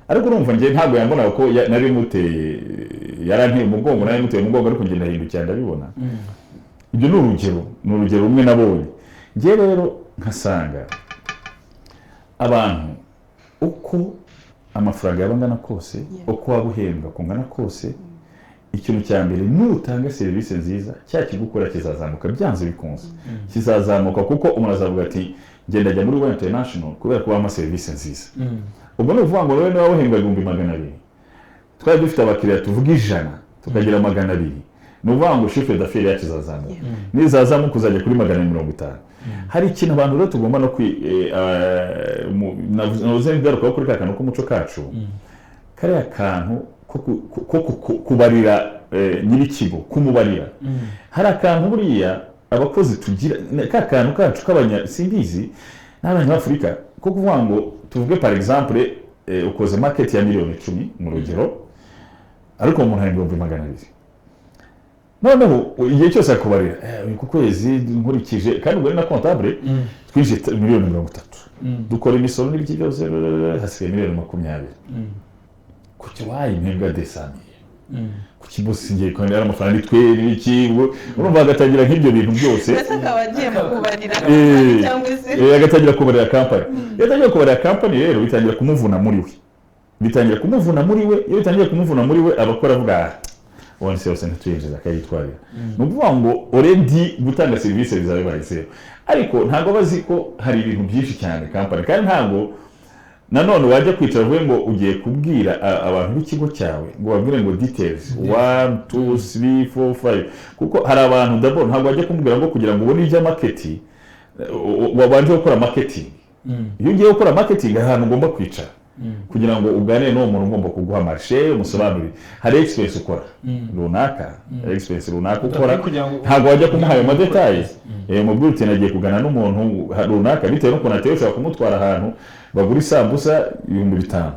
ariko urumva njye ntabwo yambonaga ko nari muteye yaranteye umugongo nari muteye umugongo ariko ngenda hindukira ndabibona ibyo ni urugero rumwe nabonye njye rero nkasanga abantu uko amafaranga yabangana kose uko waba uhembwa kungana kose ikintu cya mbere nutanga serivisi nziza cya kigukora kizazamuka byanze bikunze kizazamuka kuko umuntu azavuga ati ngenda ajya muri Rwanda International kubera ko bampa serivisi nziza ubwo ni ukuvuga ngo rero niba wahembwa 200,000 twari dufite abakiriya tuvuga 100 tukagira 200 ni ukuvuga ngo chiffre d'affaires yacu izazamuka nizazamuka uzajya kuri 250 hari ikintu abantu rero tugomba no navuze ngaruka kuri ka kantu k'umuco kacu kariya kantu ko kubarira nyirikigo kumubarira hari akantu buriya abakozi tugira ka kantu kacu k'abanya simbizi n'abanyafrika ko kuvuga ngo tuvuge par exemple ukoze market ya miliyoni 10 mu rugero ariko umuntu hari 200,000 noneho igihe cyose akubarira ku kwezi nkurikije kandi ubwo na comptable twinjije miliyoni 30 dukora imisoro n'ibiki byose hasigaye miliyoni 20 kuki wayi mpembwa desani kuki bosi ngiye kwandira amafaranga tweri iki urumva agatangira nk'ibyo bintu byose akaba agiye mu kubarira cyangwa se agatangira kubarira company yatangira kubarira company rero bitangira kumuvuna muri we iyo bitangiye kumuvuna muri we abakora avuga one sales ntituyinjiza akayitwarira ni ukuvuga ngo already gutanga serivisi bizabe bahise ariko ntabwo bazi ko hari ibintu byinshi cyane company kandi ntabwo nanone wajya kwicara uvuye ngo ugiye kubwira abantu b'ikigo cyawe ngo babwire ngo details 1 2 3 4 5 kuko hari abantu d'abord ntabwo wajya kumubwira ngo kugira ngo ubone ibya marketing wabanje gukora marketing iyo ugiye gukora marketing ahantu ugomba kwicara kugira ngo uganire n'uwo muntu ugomba kuguha marché umusobanurire hari expense ukora runaka expense runaka ukora ntabwo wajya kumuha ayo details mu bwite nagiye kugana n'umuntu runaka bitewe n'ukuntu ateye ushaka kumutwara ahantu bagura isambusa 5,000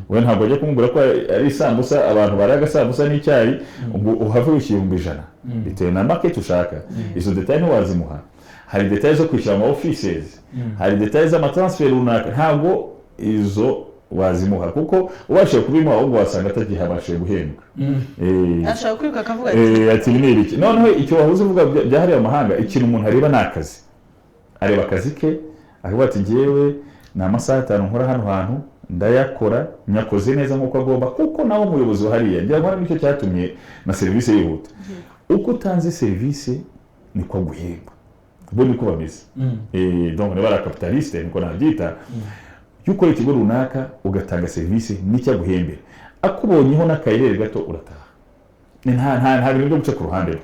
we ntabwo wajya kumubwira ko ari isambusa abantu baraga sambusa n'icyayi uhave wishyura 1,100 bitewe na market ushaka izo details ntiwazimuha hari details zo kwishyura ama offices hari details z'amatransfer runaka ntabwo izo wazimuha kuko ubashije kubimuha ahubwo wasanga atagihabashije guhembwa ashaka kwiruka akavuga ati ni iki noneho icyo wahuze uvuga byahariye amahanga ikintu umuntu areba nakazi areba akazi ke akavuga ati ngewe ni amasaha 5 nkora hano hantu ndayakora nyakoze neza nk'uko agomba kuko nawe umuyobozi wahariye ngira ngo nicyo cyatumye na serivisi yihuta uko utanze serivisi niko guhemba bo niko bameze donc ne bara capitaliste niko nabyita yuko ikigo runaka ugatanga serivisi n'icyo guhembera akubonyeho n'akayirere gato urataha nta bintu byo guca ku ruhande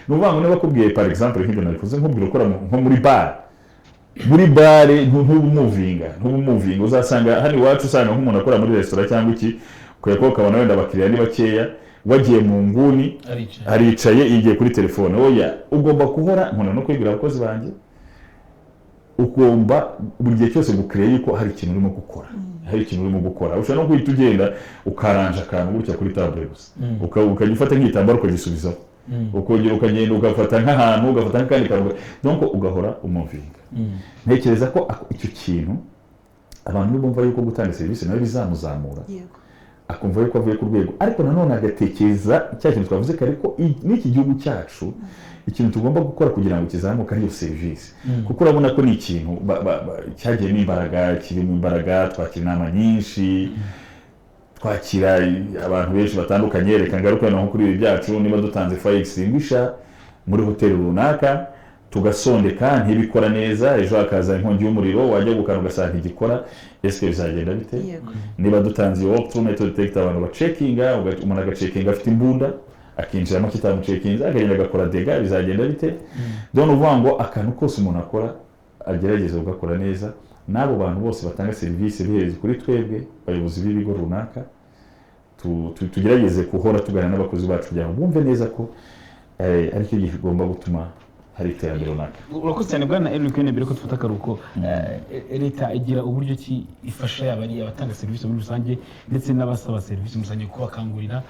nuvuga ngo niba kubwiye par exemple nk'ibyo nabikoze nkubwira ukora nko muri bare ntubumuvinga uzasanga hano iwacu usanga nk'umuntu akora muri restaurant cyangwa iki kuya ko ukabona wenda abakiriya ni bakeya wagiye mu nguni aricaye igiye kuri telefone oya ugomba kuhora nkona no kwibwira abakozi banjye ugomba buri gihe cyose gukreye yuko hari ikintu urimo gukora ushobora no guhita ugenda ukaranja akantu gutya kuri table gusa ukajya ufata nk'igitambaro ukagisubizaho ukongera ukagenda ugafata nk'ahantu ugafata nk'akandi kantu donc ugahora umuvinga ntekereza ko icyo kintu abantu bumva yuko gutanga serivisi nayo bizamuzamura akumva yuko avuye ku rwego ariko nanone agatekereza cya kintu twavuze kare ko n'iki gihugu cyacu ikintu tugomba gukora kugira ngo kizamuke ariyo serivisi kuko urabona ko ni ikintu cyagiyemo imbaraga kirimo imbaraga twakira inama nyinshi twakira abantu benshi batandukanye reka ngaruka no kuri ibi byacu niba dutanze fire extinguisher muri hoteli runaka tugasondeka ntibikora neza ejo hakaza inkongi y'umuriro wajya gukana ugasanga igikora ese bizagenda bite niba dutanze walk through metal detector abantu baceckinga umuntu agacekinga afite imbunda akinjiramo kitamucekinza akagenda agakora dega bizagenda bite donc uvuga ngo akantu kose umuntu akora agerageza ugakora neza n'abo bantu bose batanga serivisi bihereza kuri twebwe abayobozi b'ibigo runaka tugerageze kuhora tugana n'abakozi bacu kugira ngo bumve neza ko ari cyo gigomba gutuma hari iterambere runaka urakoze cyane bwana Eric mbere ko dufata akaruko leta igira uburyo ki ifasha abari abatanga serivisi muri rusange ndetse n'abasaba serivisi musange ko bakangurira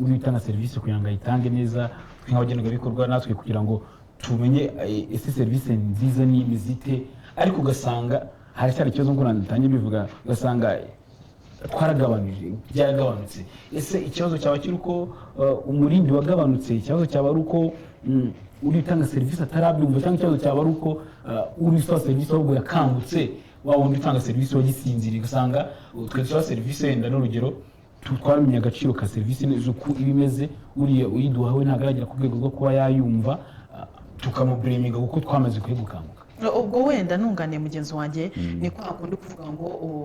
utanga serivisi kugira ngo ayitange neza nk'abagenerwa bikorwa natwe kugira ngo tumenye ese serivisi nziza n'imizite ariko ugasanga hari cyari ikibazo ngo nantangiye bivuga ugasanga twaragabanije byaragabanutse ese ikibazo cyaba kiri uko umurindi wagabanutse ikibazo cyaba ari uko uri utanga serivisi atarabyumva cyangwa ikibazo cyaba ari uko uri usaba serivisi ahubwo yakangutse wa wundi utanga serivisi wagisinziriye ugasanga twe dusaba serivisi wenda n'urugero twamenye agaciro ka serivisi z'uko iba imeze uriya uyiduhawe ntabwo aragera ku rwego rwo kuba yayumva tukamubureminga kuko twamaze kuyibukanguka ubwo wenda ntunganiye mugenzi wanjye ni kwa kundi kuvuga ngo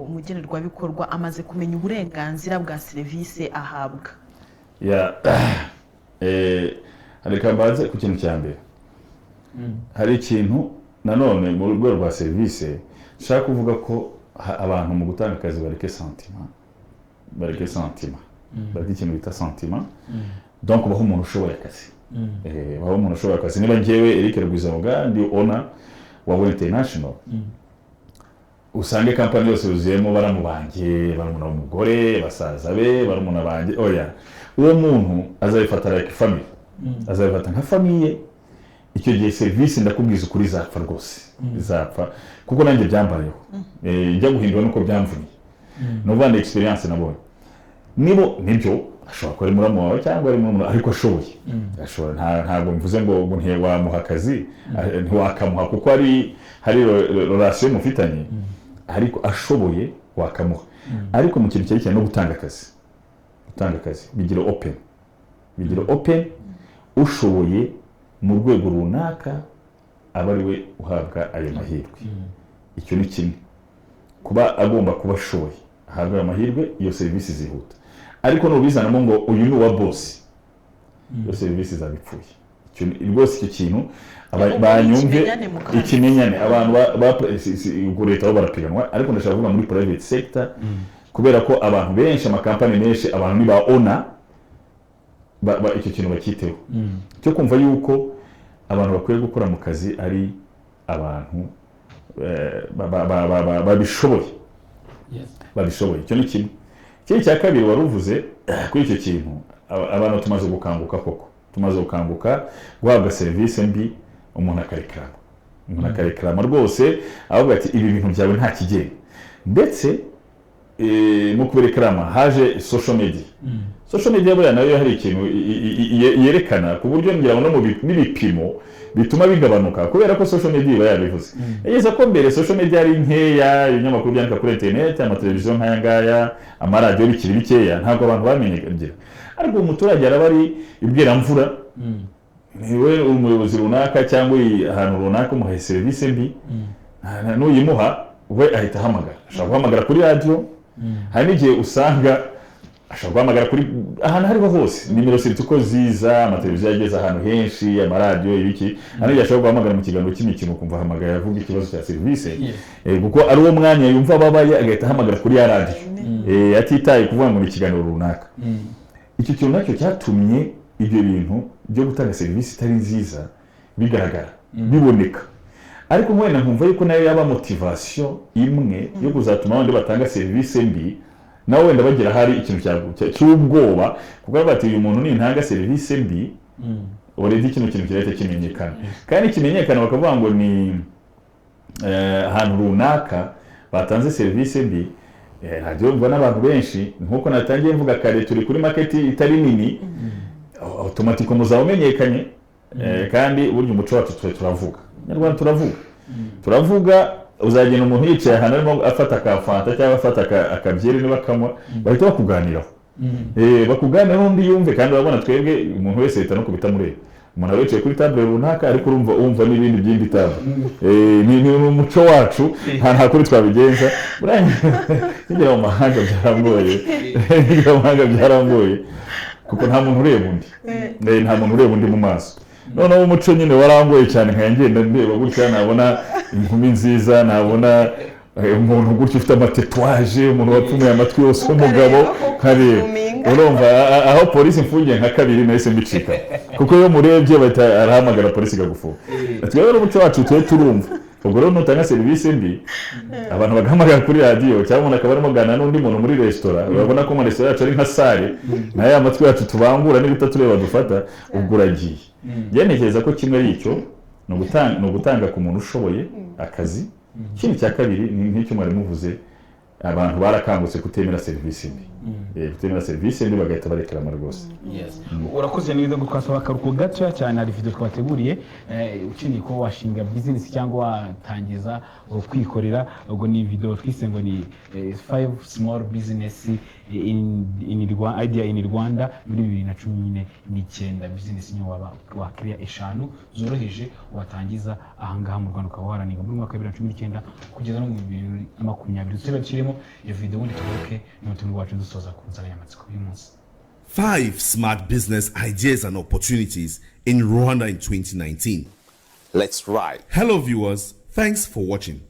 umugenerwabikorwa amaze kumenya uburenganzira bwa serivisi ahabwa reka mbaze ku kintu cya mbere hari ikintu nanone mu rwego rwa serivisi nshaka kuvuga ko abantu mu gutanga akazi bareke santima bareke ikintu bita santima donc baho umuntu ushoboye akazi baho umuntu ushoboye akazi niba njyewe Eric Rugwizamuga ndi owner wa World International usange kampani yose yuzuyemo baramubangiye barumuna umugore basaza be barumuna banjye oya uwo muntu azabifata like family azabifata nka famille icyo gihe serivisi ndakubwiza ukuri zapfa rwose zapfa kuko nanjye byambayeho ijya guhindura nuko byamvuniye nuvuga ni experience nabonye nibyo ashobora kuba ari muramu wawe cyangwa ari muramu ariko ashoboye ashobora ntabwo mvuze ngo ntiwamuha akazi ntiwakamuha kuko hari relation mufitanye ariko ashoboye wakamuha ariko mu kintu cyerekeye no gutanga akazi bigira open ushoboye mu rwego runaka aba ari we uhabwa ayo mahirwe icyo ni kimwe kuba agomba kuba ashoboye ahabwa ayo mahirwe iyo serivisi zihuta ariko nubizanamo ngo uyu ni uwa boss iyo serivisi zabipfuye rwose icyo kintu banyumve ikimenyane abantu ubwo leta bo barapiganwa ariko ndashaka kuvuga muri private sector kubera ko abantu benshi amakampani menshi abantu ni ba owner icyo kintu bakiteho cyo kumva yuko abantu bakwiye gukora mu kazi ari abantu babishoboye icyo ni kimwe ikindi cya kabiri wari uvuze kuri icyo kintu abantu tumaze gukanguka koko tumaze gukanguka guhabwa serivisi mbi umuntu akarekarama rwose avuga ati ibi bintu byawe nta kigenda ndetse mu kuberekarama haje social media buriya nayo hari ikintu yerekana ku buryo ngira ngo no mu n'ibipimo bituma bigabanuka kubera ko social media iba yabivuze yageze ko mbere social media ari nkeya ibinyamakuru byandika kuri internet amateleviziyo nk'aya ngaya amaradiyo bikiri bikeya ntabwo abantu bamenyekana ariko umuturage araba ari ibwiramvura niwe umuyobozi runaka cyangwa ahantu runaka umuhaye serivisi mbi n'uyimuha we ahita ahamagara ashobora guhamagara kuri radiyo hari n'igihe usanga ashobora guhamagara kuri ahantu hariho hose nimero siriti uko ziza amateleviziyo yageze ahantu henshi amaradiyo ibiki hari n'igihe ashobora guhamagara mu kiganiro cy'imikino ukumva ahamagara avuga ikibazo cya serivisi kuko ari uwo mwanya yumva ababaye agahita ahamagara kuri ya radiyo atitaye kuvuga ngo ni ikiganiro runaka icyo kintu nacyo cyatumye ibyo bintu byo gutanga serivisi itari nziza bigaragara biboneka ariko mwene nkumva yuko nayo yaba motivation imwe yo kuzatuma abandi batanga serivisi mbi nawe wenda bagira hari ikintu cy'ubwoba kuko bati uyu muntu nintanga serivisi mbi already ikintu kirahita kimenyekana kandi kimenyekana bakavuga ngo ni ahantu runaka batanze serivisi mbi radio mbona abantu benshi nkuko natangiye mvuga kare turi kuri market itari nini automatically muzamenyekanye kandi buryo umuco wacu turavuga nyarwanda turavuga uzagenda umuntu yicaye ahantu arimo afata akafanta cyangwa afata akabyeri niba kamwa bahita bakuganiraho bakuganiraho undi yumve kandi urabona twebwe umuntu wese ahita no kubitamureba umuntu wicaye kuri table runaka ariko urumva n'ibindi byindi table ni umuco wacu nta kuri twabigenza ngira mu mahanga byarangoye kuko nta muntu ureba undi mu maso noneho umuco nyine warangoye cyane nkagenda ndeba gutya nabona inkumi nziza nabona umuntu gutya ufite amatetwaje umuntu wapfumuye amatwi yose w'umugabo nkareba urumva aho polisi mfungiye nka kabiri nahise mbicika kuko iyo murebye bahita arahamagara polisi ikagufunga twebwe n'umuco wacu tuwe turumva ubwo rero nutanga serivisi mbi abantu bagahamagara kuri radiyo cyangwa umuntu akaba arimo aganira n'undi muntu muri resitora urabona ko mu resitora yacu ari nka sare nayo amatwi yacu tubangura n'ibita tureba dufata ubwo uragiye ntekereza ko kimwe ari icyo ni ugutanga ku muntu ushoboye akazi ikindi cya kabiri ni nk'icyo mwari muvuze abantu barakangutse kutemera serivisi mbi kutemera serivisi mbi bagahita barekerama rwose. urakoze neza ngo twasaba akaruhuko gatoya cyane, hari video twateguriye ukeneye ko washinga business cyangwa watangiza kwikorera, ubwo ni video twise ngo ni 5 small business idea in Rwanda muri 2019. business nyo wa clear eshanu zoroheje watangiza ahangaha mu Rwanda, ukaba waraninga muri mwaka 2019 kugeza no mu 2020. Dusebe kirimo iyo video ubundi tuvuke n'umutungo wacu dusoza ku nsanganyamatsiko y'uyu munsi. 5 smart business ideas and opportunities in Rwanda in 2019. Let's ride. Hello viewers, thanks for watching.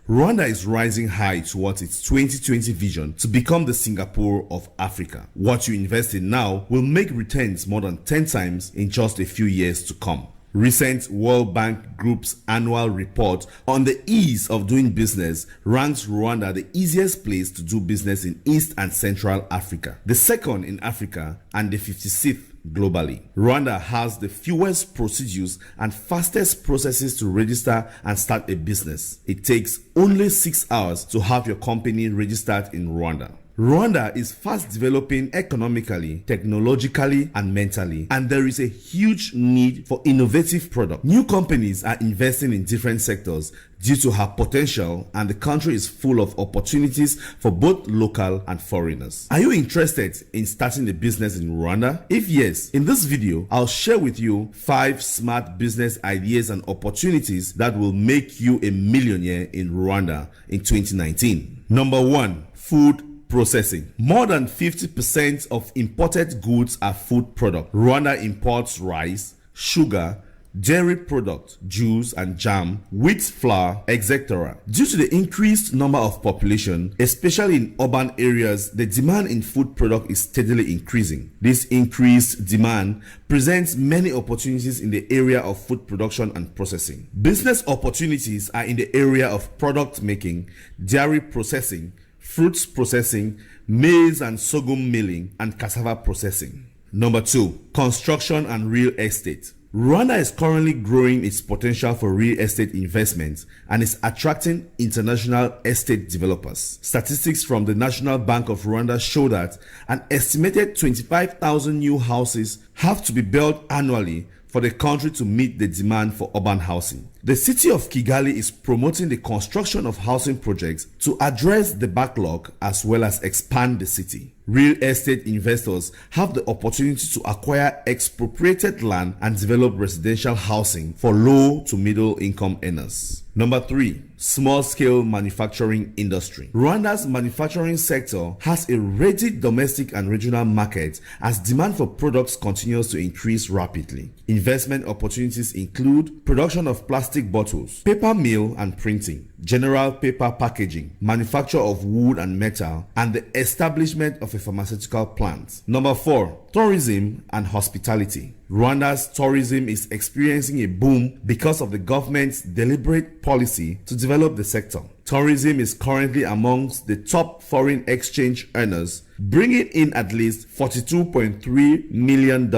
Rwanda is rising high towards its 2020 vision to become the Singapore of Africa. What you invest in now will make returns more than 10 times in just a few years to come. Recent World Bank Group's annual report on the ease of doing business ranks Rwanda the easiest place to do business in East and Central Africa, the second in Africa and the 56th globally. Rwanda has the fewest procedures and fastest processes to register and start a business. It takes only 6 hours to have your company registered in Rwanda. Rwanda is fast developing economically, technologically, and mentally, and there is a huge need for innovative products. New companies are investing in different sectors due to her potential, and the country is full of opportunities for both local and foreigners. Are you interested in starting a business in Rwanda? If yes, in this video, I'll share with you 5 smart business ideas and opportunities that will make you a millionaire in Rwanda in 2019. Number 1, food processing. More than 50% of imported goods are food products. Rwanda imports rice, sugar, dairy products, juice and jam, wheat flour, etc. Due to the increased number of population, especially in urban areas, the demand in food product is steadily increasing. This increased demand presents many opportunities in the area of food production and processing. Business opportunities are in the area of product making, dairy processing, fruits processing, maize and sorghum milling, and cassava processing. Number 2, construction and real estate. Rwanda is currently growing its potential for real estate investments and is attracting international estate developers. Statistics from the National Bank of Rwanda show that an estimated 25,000 new houses have to be built annually for the country to meet the demand for urban housing. The city of Kigali is promoting the construction of housing projects to address the backlog as well as expand the city. Real estate investors have the opportunity to acquire expropriated land and develop residential housing for low to middle income earners. Number 3, small-scale manufacturing industry. Rwanda's manufacturing sector has a ready domestic and regional market as demand for products continues to increase rapidly. Investment opportunities include production of plastic bottles, paper mill and printing, general paper packaging, manufacture of wood and metal, and the establishment of a pharmaceutical plant. Number 4, tourism and hospitality. Rwanda's tourism is experiencing a boom because of the government's deliberate policy to develop the sector. Tourism is currently amongst the top foreign exchange earners, bringing in at least $42.3 million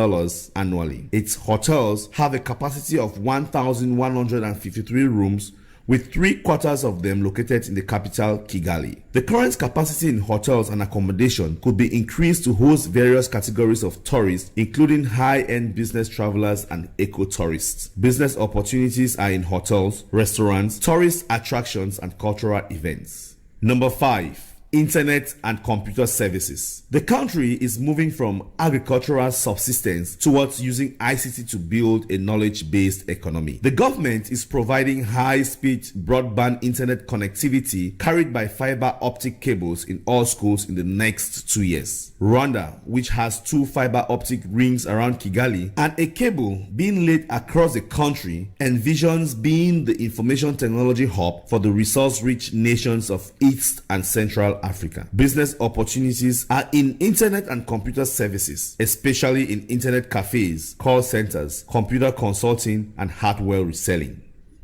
annually. Its hotels have a capacity of 1,153 rooms, with 3/4 of them located in the capital, Kigali. The current capacity in hotels and accommodation could be increased to host various categories of tourists, including high-end business travelers and eco-tourists. Business opportunities are in hotels, restaurants, tourist attractions, and cultural events. Number 5, internet and computer services. The country is moving from agricultural subsistence towards using ICT to build a knowledge-based economy. The government is providing high-speed broadband internet connectivity carried by fiber optic cables in all schools in the next 2 years. Rwanda, which has 2 fiber optic rings around Kigali and a cable being laid across the country, envisions being the information technology hub for the resource-rich nations of East and Central Africa. Business opportunities are in internet and computer services, especially in internet cafes, call centers, computer consulting, and hardware reselling.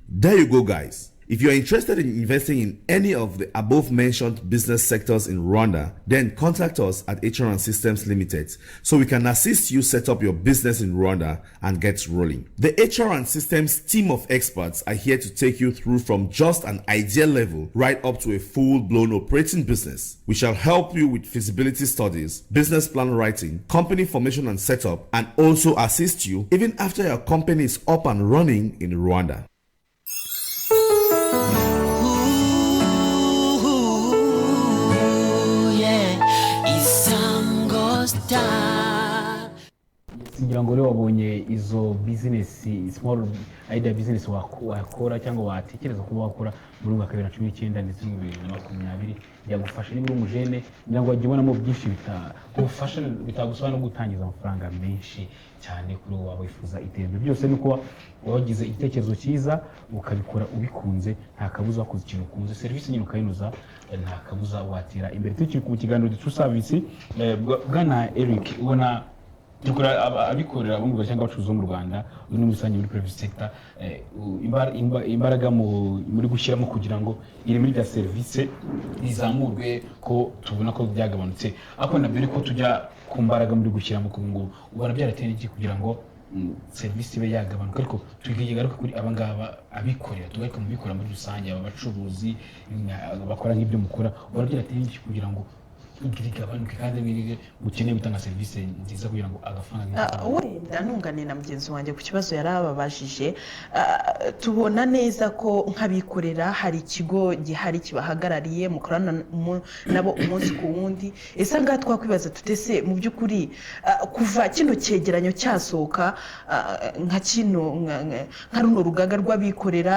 There you go, guys. If you are interested in investing in any of the above mentioned business sectors in Rwanda, then contact us at HR Systems Limited so we can assist you set up your business in Rwanda and get rolling. The HR Systems team of experts are here to take you through from just an idea level right up to a full-blown operating business. We shall help you with feasibility studies, business plan writing, company formation and setup, and also assist you even after your company is up and running in Rwanda. ngira ngo rero wabonye izo business small idea business wakora cyangwa watekereza kuba wakora muri mwaka 2019 ndetse no 2020 byagufasha niba uri umujene ngira ngo wajibonamo byinshi bitagufasha bitagusaba no gutangiza amafaranga menshi cyane kuri wowe wifuza iterambere byose nuko wagize igitekerezo cyiza ukabikora ubikunze nta kabuza wakoze ikintu ukunze service nyine ukayinoza nta kabuza watera imbere tukiri ku kiganiro ducu service bwana Eric ubona dukora abikorera bumva cyangwa abacuruzi mu Rwanda no muri rusange muri private sector imbaraga muri gushyiramo kugira ngo iri muri da service izamurwe ko tubona ko byagabanutse ako nabyo ko tujya ku mbaraga muri gushyiramo ngo ubara byarateye iki kugira ngo service ibe yagabanuka ariko tugigaruka kuri abangaba abikorera tugaruka mu bikora muri rusange abacuruzi bakora nk'ibyo mukora ubara byarateye iki kugira ngo ugigabanuke kandi birige ukeneye gutanga service nziza kugira ngo agafaranga wenda ntunganire na mugenzi wanjye ku kibazo yarababajije tubona neza ko nk'abikorera hari ikigo gihari kibahagarariye mukorana nabo umunsi ku wundi ese ngaha twakwibaza tutese mu by'ukuri kuva kino cyegeranyo cyasohoka nka kino nka runo rugaga rw'abikorera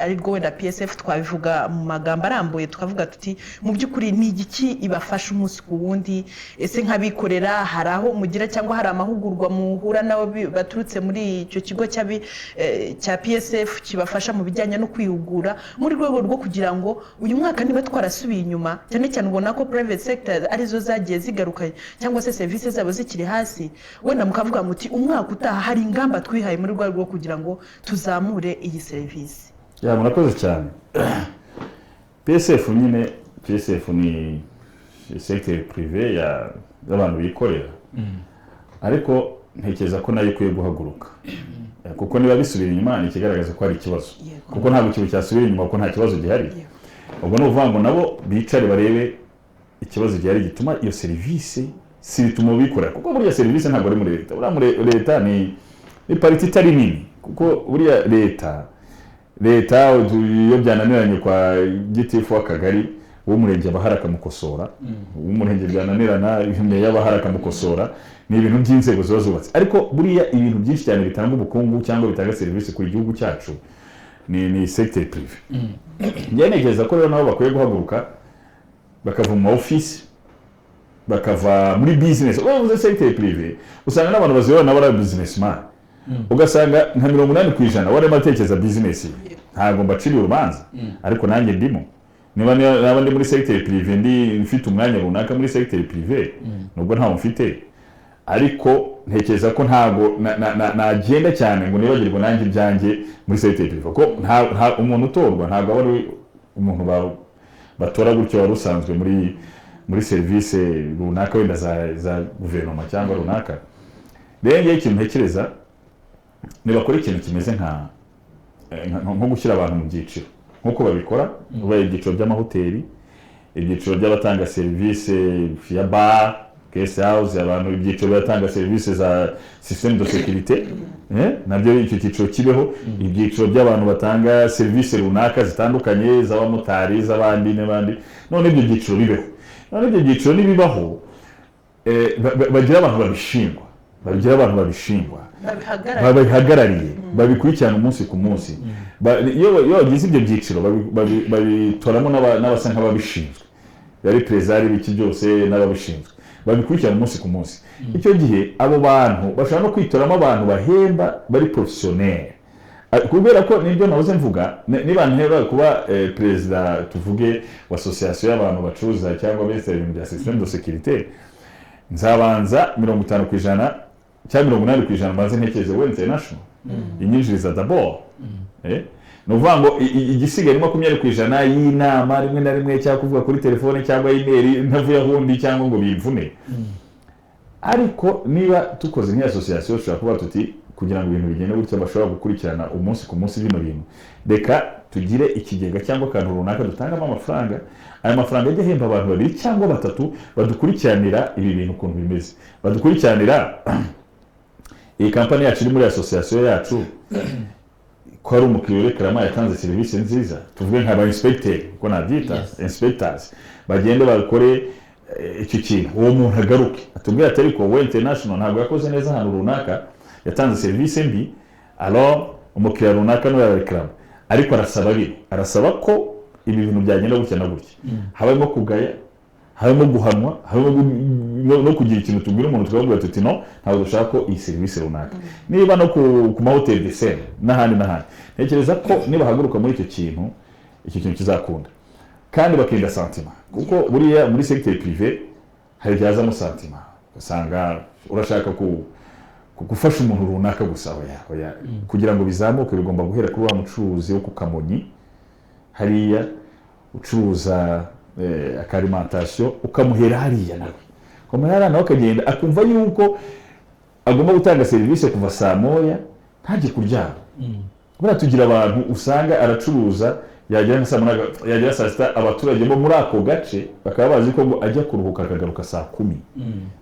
ari rwo wenda PSF twabivuga mu magambo arambuye tukavuga tuti mu by'ukuri ni igiki ibafasha umunsi ku wundi ese nk'abikorera hari aho mugira cyangwa hari amahugurwa muhura nabo baturutse muri icyo kigo cya PSF kibafasha mu bijyanye no kwihugura muri rwego rwo kugira ngo uyu mwaka niba twarasubiye inyuma cyane cyane ubona ko private sector arizo zagiye zigaruka cyangwa se service zabo zikiri hasi wenda mukavuga muti umwaka utaha hari ingamba twihaye muri rwego rwo kugira ngo tuzamure iyi service murakoze cyane PSF ni secteur privé y'abantu bikorera ariko ntekereza ko nayo ikwiye guhaguruka kuko niba bisubira inyuma ni ikigaragaza ko hari ikibazo kuko ntabwo ikintu cyasubira inyuma kuko nta kibazo gihari ubwo no uvuga ngo nabo bicare barebe ikibazo gihari gituma iyo service si bituma bikorera kuko buriya service ntabwo ari muri leta muri leta ni pariti itari nini kuko buriya leta iyo byananiranye kwa gitifu w'akagari w'umurenge abahara akamukosora w'umurenge byananirana meya abahara akamukosora ni ibintu by'inzego ziba zubatse ariko buriya ibintu byinshi cyane bitanga ubukungu cyangwa bitanga serivisi ku gihugu cyacu ni secteur privé ngenekereza ko rero nabo bakwiye guhaguruka bakava mu office bakava muri business uvuze secteur privé usanga n'abantu bazibona nabo ari businessman ugasanga nka 80% warema atekereza business ntabwo mbaciriye urubanza ariko nanjye ndimo niba ndi muri secteur privé ndi mfite umwanya runaka muri secteur privé nubwo ntawo mfite ariko ntekereza ko ntago nagenda cyane ngo nibagirwe nanjye byanjye muri secteur privé ko umuntu utorwa ntago ari umuntu batora gutyo wari usanzwe muri service runaka wenda za guverinoma cyangwa runaka rero ikintu ntekereza nibakora ikintu kimeze nko gushyira abantu mu byiciro nkuko babikora ubaye ibyiciro by'amahoteli ibyiciro by'abatanga service ya bar guest house abantu ibyiciro by'abatanga service za système de sécurité nabyo icyo cyiciro kibeho ibyiciro by'abantu batanga service runaka zitandukanye z'abamotari z'abandi n'abandi none ibyo byiciro bibeho none ibyo byiciro nibibaho bagira abantu babishingwa babihagarariye babikurikirana umunsi ku munsi iyo bagize ibyo byiciro babitoramo n'abasa nk'ababishinzwe yari prezari biki byose n'ababishinzwe babikurikirana umunsi ku munsi icyo gihe abo bantu bashobora no kwitoramo abantu bahemba bari professionnel kubera ko nibyo nahoze mvuga niba ntera kuba perezida tuvuge wa association y'abantu bacuruza cyangwa bese ibintu bya système de sécurité nzabanza 50% cyangwa 80% maze ntekereze we international inyinjiriza d'abord ni ukuvuga ngo igisigaye 20% y'inama rimwe na rimwe cyangwa kuvuga kuri telefone cyangwa email ntavuye ahundi cyangwa ngo bimvune. Ariko niba tukoze nk'association ushobora kuba tuti kugira ngo ibintu bigende gutya bashobora gukurikirana umunsi ku munsi bino bintu, reka tugire ikigega cyangwa akantu runaka dutangamo amafaranga. Aya mafaranga ajya ahemba abantu 2 cyangwa 3 badukurikiranira ibi bintu ukuntu bimeze, badukurikiranira iyi kampani yacu iri muri association yacu ko ari umukiriya reklama yatanze serivisi nziza, tuvuge nk'aba inspector ko nabyita inspectors bagende bakore icyo kintu, uwo muntu agaruke atubwira atari ko we international ntabwo yakoze neza ahantu runaka, yatanze serivisi mbi, alors umukiriya runaka no yareklama, ariko arasaba ko ibi bintu byagenda gutya na gutya, habamo kugaya, habamo guhanwa, habamo no kugira ikintu tubwira umuntu twavuga tuti no ntabwo dushaka ko iyi serivisi runaka. Niba no ku mahoteli de sel n'ahandi ntekereza ko niba haguruka muri icyo kintu kizakunda kandi bakinda sentiment, kuko buriya muri secteur privé hari byazamo sentiment, usanga urashaka gufasha umuntu runaka gusa oya kugira ngo bizamuke bigomba guhera kuri wa mucuruzi wo ku Kamonyi hariya ucuruza akalimentation, ukamuhera hariya nawe umuhera nawe akagenda akumva yuko agomba gutanga serivisi kuva saa moya ntajye kuryama. Bura tugira abantu usanga aracuruza yagera saa sita, abaturage bo muri ako gace bakaba bazi ko ngo ajya kuruhuka akagaruka saa 10.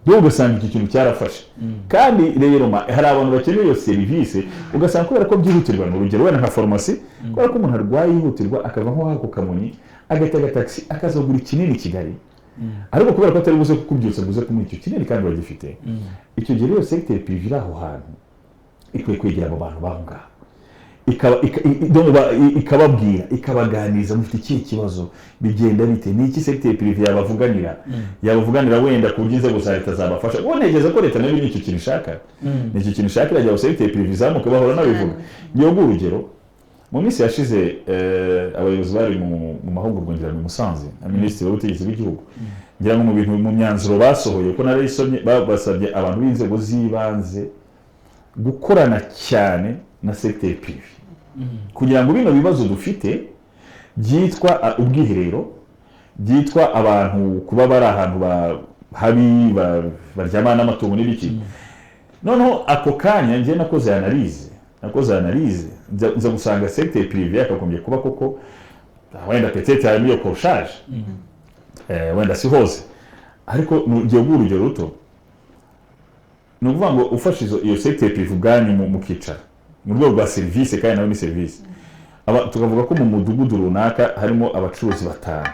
Rero ugasanga iki kintu cyarafashe, kandi rero hari abantu bakeneye iyo serivisi ugasanga kubera ko byihutirwa. Mu rugero wenda nka farumasi, kubera ko umuntu arwaye yihutirwa akava nko hako Kamonyi agatega taxi akazagura ikinini Kigali, ariko kubera ko atari buze kukubyutsa buze kumuha icyo kinini kandi bagifite. Icyo gihe rero secteur privé aho hantu ikwiye kwegera abo bantu bahunga ikababwira ikabaganiriza mufite iki kibazo bigenda bite, ni iki secteur privé yabavuganira wenda ku byinzego za leta zabafasha. Bonegeza ko leta nayo nicyo kintu ishaka, nicyo kintu ishaka irajya secteur privé zamuka bahora nabivuga. Ngiye urugero mu minsi yashize abayobozi bari mu mahugurwa ngira mu Musanze na minisitiri w'ubutegetsi bw'igihugu, ngira ngo mu bintu mu myanzuro basohoye ko narayisomye basabye abantu b'inzego z'ibanze gukorana cyane na secteur privé kugira ngo bino bibazo dufite byitwa ubwiherero, byitwa abantu kuba bari ahantu habi baryamana n'amatungo n'ibiki. Noneho ako kanya ngiye nakoze analyse nza gusanga secteur privé yakagombye kuba koko wenda peut-être harimo iyo corchage wenda si hose, ariko ngiye urugero ruto ni ukuvuga ngo ufashe iyo secteur privé ubwanyu mu kicara mu rwego rwa serivisi, kandi nawe ni serivisi. Tukavuga ko mu mudugudu runaka harimo abacuruzi 5,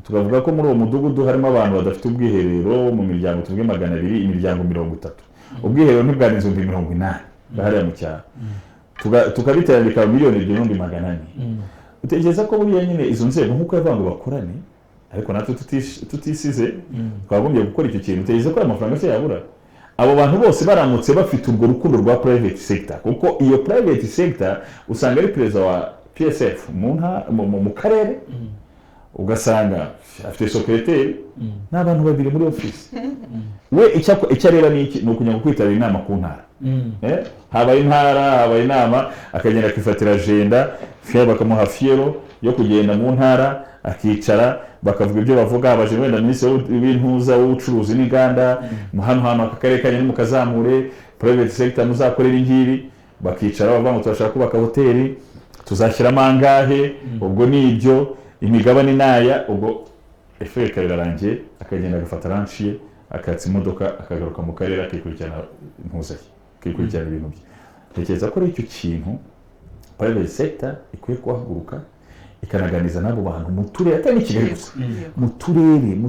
tukavuga ko muri uwo mudugudu harimo abantu badafite ubwiherero mu miryango tuvuge 200, imiryango 30, ubwiherero ntibwarenze 80 bahariya mu cyaro, tukabiteranya bikaba miliyoni 2,400. Utekereza ko buriya nyine izo nzego nk'uko yavuga ngo bakorane, ariko natwe tutisize twagombye gukora icyo kintu. Utekereza ko amafaranga se yabura abo bantu bose baramutse bafite urwo rukundo rwa private sector, kuko iyo private sector usanga ari perezida wa PSF mu karere, ugasanga afite secretary n'abantu 2 muri office. We icyo areba ni iki? Ni ukunya kwitabira inama ku ntara, habaye inama akagenda akifatira agenda fiye bakamuha fiero yo kugenda mu ntara akicara bakavuga ibyo bavuga. Abaje wenda minisitiri w'intuza w'ubucuruzi n'inganda hano akarere kanye mukazamure private sector muzakorera ingiri, bakicara bavuga ngo turashaka kubaka hoteli tuzashyiramo angahe, ubwo ni ibyo imigabane naya, ubwo efeke kabirarangiye akagenda agafata ranchiye akatsa imodoka akagaruka mu karere akikurikirana impuzaye akikurikirana ibintu bye. Ntekereza ko ari icyo kintu private sector ikwiye kuhaguruka ikanaganiza nabo bantu mu turere, atari Kigali gusa, mu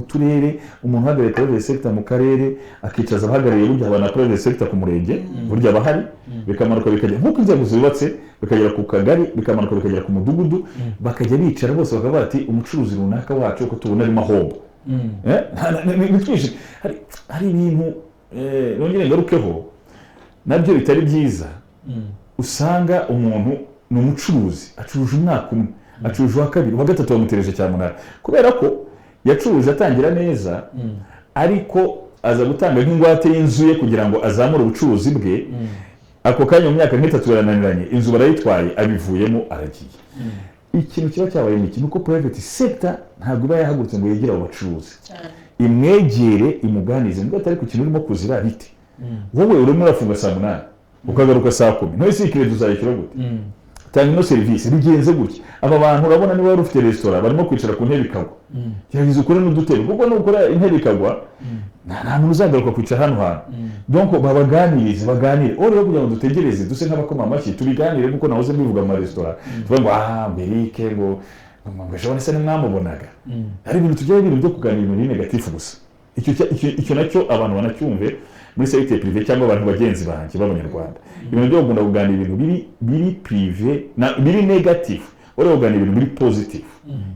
turere umuntu uhagarariye private sector mu karere akicaza abahagarariye burya abana private sector ku murenge burya bahari, bikamanuka bikajya nk'uko inzego zubatse bikagera ku kagari, bikamanuka bikagera ku mudugudu, bakajya bicara bose bakavuga bati umucuruzi runaka wacu ko tubona ari mahombo. Hari ibintu nongere ngarukeho nabyo bitari byiza. Usanga umuntu ni umucuruzi acuruje umwaka umwe, acuruje wa kabiri, wa gatatu bamutereje cyamunara kubera ko yacuruje atangira neza, ariko aza gutanga nk'ingwate y'inzu ye kugira ngo azamure ubucuruzi bwe. ako kanya mu myaka nk'itatu barananiranye inzu barayitwaye abivuyemo aragiye ikintu kiba cyabaye ni ikintu ko private sector ntabwo iba yahagurutse ngo yegere abo bacuruzi imwegere imuganize ngo atari ku kintu urimo kuzira bite wowe urimo urafunga saa 8 ukagaruka saa 10 no isikire tuzayikira gute tanga no service bigenze gutya aba bantu urabona niba wari ufite restaurant barimo kwicara ku ntebe ikagwa yagize ukore n'udutebe kuko nukora intebe ikagwa nta muntu uzagaruka kwicara hano hantu donc babaganirize baganire rero kugira ngo dutegereze duse nk'abakoma amashyi tubiganire kuko nahoze mbivuga mu restaurant tuvuga ngo Mbirike ngo mbashobora se nimwamubonaga ari ibintu tujya ibintu byo kuganira ibintu negative gusa icyo nacyo abantu banacyumve muri secteur privé cyangwa abantu bagenzi banjye b'abanyarwanda ibintu byo gukunda kuganira ibintu biri privé na biri negative ore kuganira ibintu biri positive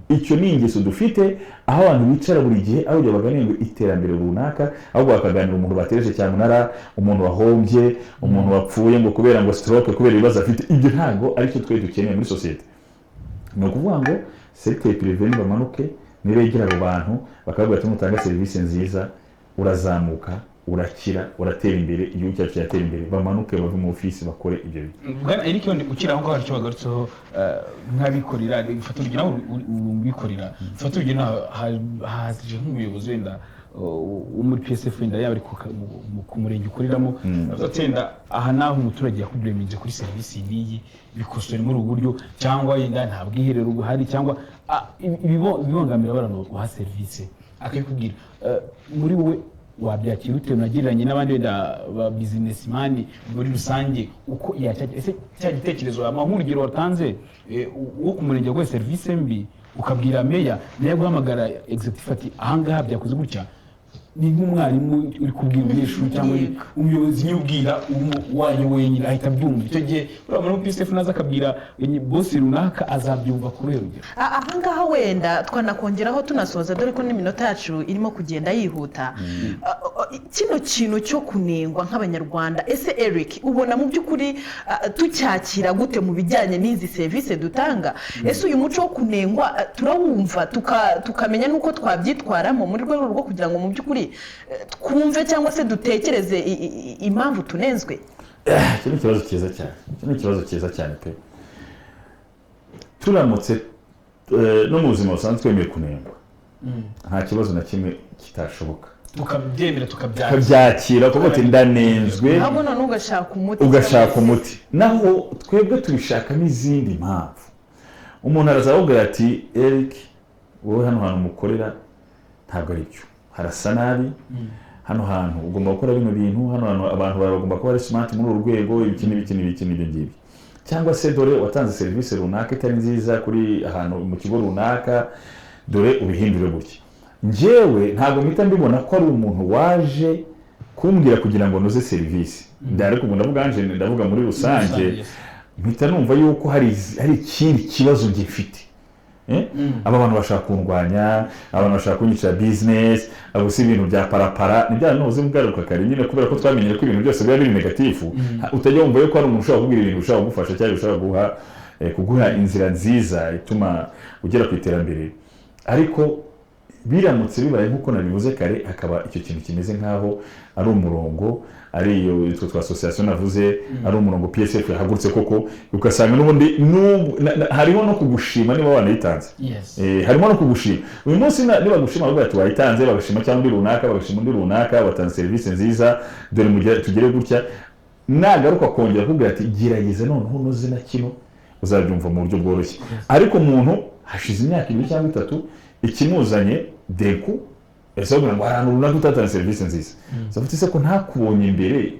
icyo ni ingeso dufite aho abantu bicara buri gihe aho baganira ngo iterambere runaka aho bakaganira umuntu batereje cyane munara umuntu wahombye umuntu wapfuye ngo kubera ngo stroke kubera ibibazo afite ibyo ntago ari cyo twe dukeneye muri societe no kuvuga ngo secteur privé ni bamanuke niregera abo bantu bakavuga ati mutanga service nziza urazamuka urakira uratera imbere igihugu cyacu cyatera imbere bamanuke bave mu office bakore ibyo bintu bwana Eric wende ukira aho ngaho cyo bagarutseho nk'abikorera ifata urugero ubikorera ifata urugero haje nk'umuyobozi wenda muri PSF wenda yaba ari ku murenge ukoriramo atenda aha naho umuturage yakubreminze kuri service iyi bikosora muri uburyo cyangwa yenda nta bwiherero buhari cyangwa ibibongamira barano guha service akikubwira muri wowe wabyakira ute unagiranye n'abandi wenda ba businessman muri rusange uko ese cya gitekerezo amahuriro watanze wo ku murenge gwa service mbi ukabwira meya nayo guhamagara executive ati ahangaha byakoze gutya ni nk'umwarimu uri kubwira umunyeshuri cyangwa umuyobozi nyubwira wayo wenyine ahita byumva icyo gihe urabona ko PSF naza akabwira boss runaka azabyumva kubera urugero ahangaha wenda twanakongeraho tunasoza dore ko n'iminota yacu irimo kugenda yihuta kino kintu cyo kunengwa nk'abanyarwanda ese Eric ubona mu by'ukuri tucyakira gute mu bijyanye n'izi service dutanga ese uyu muco wo kunengwa turawumva tukamenya nuko twabyitwaramo muri rwego rwo kugira ngo mu by'ukuri twumve cyangwa se dutekereze impamvu tunenzwe iki ni ikibazo cyiza cyane pe turamutse no mu buzima busanzwe twemeye kunengwa nta kibazo na kimwe kitashoboka tukabyemera tukabyakira kuko ati ndanenzwe ntabwo none ugashaka umuti naho twebwe tubishaka n'izindi mpamvu umuntu arazavuga ati Eric wowe hano hantu mukorera ntabwo ari byo harasa nabi hano hantu ugomba gukora bino bintu hano hantu abantu bagomba kuba ari smart muri urwego ibyo ngibyo cyangwa se dore watanze service runaka itari nziza kuri ahantu mu kigo runaka dore ubihindure gutya njyewe ntabwo mpita mbibona ko ari umuntu waje kumbwira kugira ngo noze service ariko ndavuga muri rusange mpita numva yuko hari ikindi kibazo ngifite aba bantu bashaka kundwanya abantu bashaka kunyicira business abo si ibintu bya parapara nibya noze mugaruka kare nyine kubera ko twamenye ko ibintu byose biba biri negatifu utajya wumva yuko ari umuntu ushaka kugira ibintu ushaka gufasha cyangwa ushaka kuguha inzira nziza ituma ugera ku iterambere ariko biramutse bibaye nkuko nabivuze kare akaba icyo kintu kimeze nkaho ari umurongo ari iyo twa association navuze ari umurongo PSF yahagurutse koko ukasanga n'ubundi hariho no kugushima niba wanayitanze harimo no kugushima uyu munsi niba gushima bavuga ati wayitanze bagashima cyangwa runaka bagashima undi runaka batanze service nziza dore mu tugere gutya nagaruka kongera kubwira ati girageze noneho unoze na kino uzabyumva mu buryo bworoshye ariko umuntu hashize imyaka 2 cyangwa 3 ikimuzanye deku ese ubona ngo ahantu runaka utatanga service nziza zavuze se ko ntakubonye imbere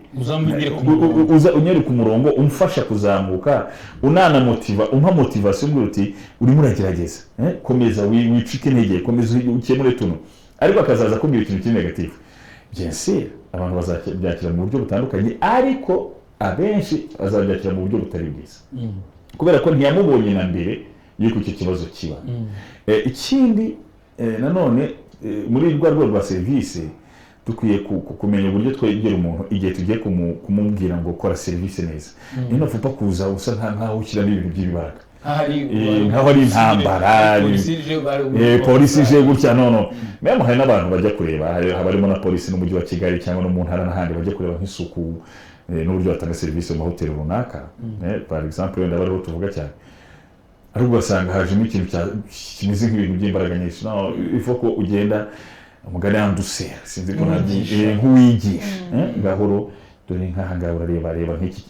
unyere ku murongo umfasha kuzamuka unana umpa motivation ngo uti urimo uragerageza komeza wicike intege komeza ukemure tuno ariko akazaza kubwira ikintu kiri negative bien abantu bazabyakira mu buryo butandukanye ariko abenshi bazabyakira mu buryo butari bwiza kubera ko ntiyamubonye na mbere yuko icyo kibazo kiba ikindi nanone muri rwego rwa service dukwiye kumenya uburyo twegera umuntu igihe tugiye kumubwira ngo kora service neza niyo vuba kuza usa nkaho ushyira n'ibintu by'ibibaraga nkaho ari intambara polisi ije gutya memo hari n'abantu bajya kureba haba harimo na polisi n'umujyi wa Kigali cyangwa no mu ntara n'ahandi bajya kureba nk'isuku n'uburyo batanga serivisi mu mahoteli runaka par exemple wenda bariho tuvuga cyane ariko ugasanga hajemo ikintu kimeze nk'ibintu by'imbaraga nyinshi ifo ko ugenda umugani yanduse sinzi ko nk'uwigisha gahoro dore nk'aha ngaha urareba nk'iki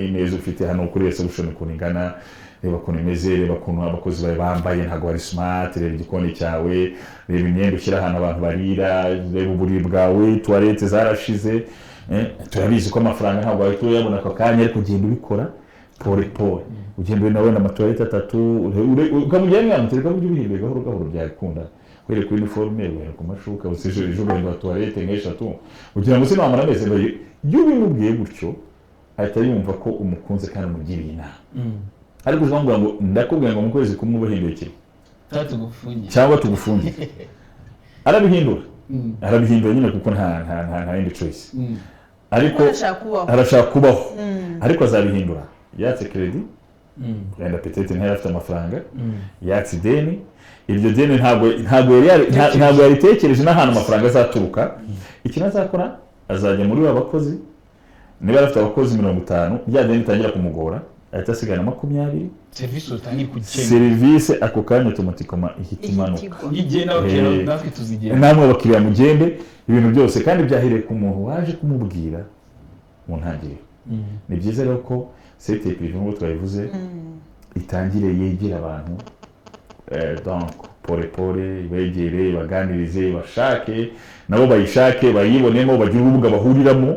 imeza ufite hano kuri reception ukuntu ingana reba ukuntu imeze reba ukuntu abakozi bawe bambaye ntabwo ari smart reba igikoni cyawe reba imyenda ushyira ahantu abantu barira reba uburiri bwawe toilette zarashize turabizi ko amafaranga ntabwo wahita uyabona ako kanya ariko ugenda ubikora pole ugenda nawe na amatoilette 3 ukamujyana yamutereka mu by'ubuhinde gahoro byakunda kwere kuri uniforme wera ku mashuka usije ijugenda toilette nk'eshatu ugira ngo sinamara ameze ngo y'ubimubwiye gutyo ahita yumva ko umukunze kandi umugiriye inama ariko uvuga ngo ndakubwira ngo mu kwezi kumwe ubuhinduye kimwe cyangwa tugufungiye arabihindura nyine kuko nta yindi choice ariko arashaka kubaho ariko azabihindura yatse credit wenda peut-être ntiyari afite amafaranga yatse ideni iryo deni ntabwo yaritekereje n'ahantu amafaranga azaturuka ikintu azakora azajya muri abakozi niba afite abakozi 50 bya deni itangira kumugora ahita asigana 20 serivisi utangiye kugenda serivisi ako kanya automatically ihitimanuka igenda bakira natwe tuzigenda namwe abakiriya mugende ibintu byose kandi byahereye ku muntu waje kumubwira mu ntangiriro ni byiza rero ko sete privé ngo twayivuze itangire yegera abantu donc pole begere baganirize bashake nabo bayishake bayibonemo bagira urubuga bahuriramo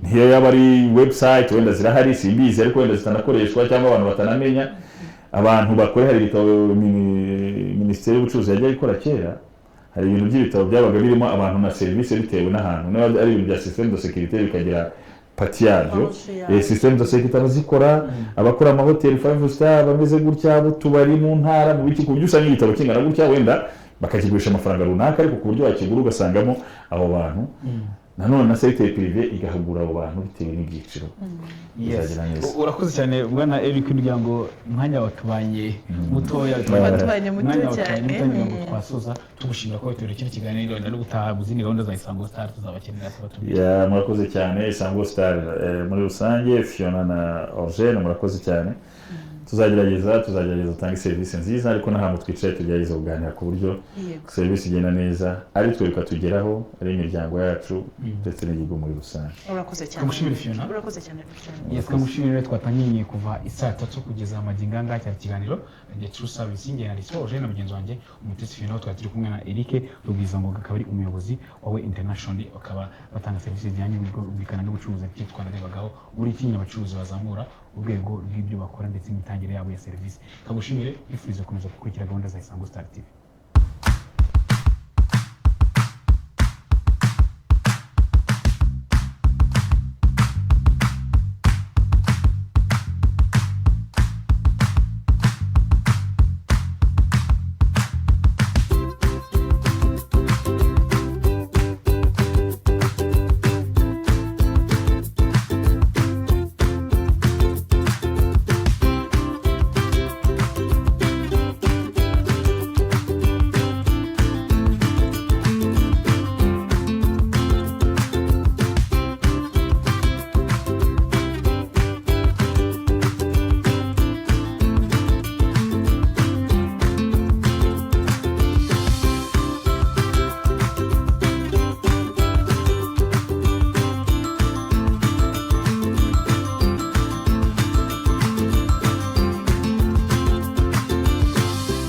ntiyo yaba ari website wenda zirahari simbizi ariko wenda zitanakoreshwa cyangwa abantu batanamenya abantu bakore hari ibitabo minisiteri y'ubucuruzi yajya ikora kera hari ibintu by'ibitabo byabaga birimo abantu na serivisi bitewe n'ahantu niba ari ibintu bya système de sécurité bikagira pati yabyo système de sécurité bazikora abakora amahoteli 5 star bameze gutya butubari mu ntara mu biki ku buryo usanga igitabo kingana gutya wenda bakakigurisha amafaranga runaka ariko ku buryo wakigura ugasangamo abo bantu nanone na secteur privé igahugura abo bantu bitewe n'ibyiciro urakoze cyane bwana Eric kugira ngo umwanya watubanye mutoya cyane twasoza tugushimira ko witabiriye kino kiganiro no gutaha buzini gahunda za Isango Star tuzabakenera ya murakoze cyane Isango Star muri rusange Fiona na Orgene murakoze cyane tuzagerageza tanga serivisi nziza ariko nahamwe twicaye tugerageza kuganira ku buryo serivisi igenda neza ari twe bikatugeraho ari imiryango yacu ndetse n'igihugu muri rusange urakoze cyane tumushimire Fiona urakoze cyane tumushimire twatangiye kuva isaa 3 kugeza amaginganga cya kiganiro The True Service ngiye na Orgene na mugenzi wanjye umutesi Fiona twatiri kumwe na Eric Rubwiza ngo akaba ari umuyobozi wawe international akaba batanga serivisi zijyanye n'ubwikana n'ubucuruzi twanarebagaho buri kinyi abacuruzi bazamura urwego rw'ibyo bakora ndetse n'imitangire yabo ya serivisi kagushimire ifuriza komeza gukurikira gahunda za Isango Star TV.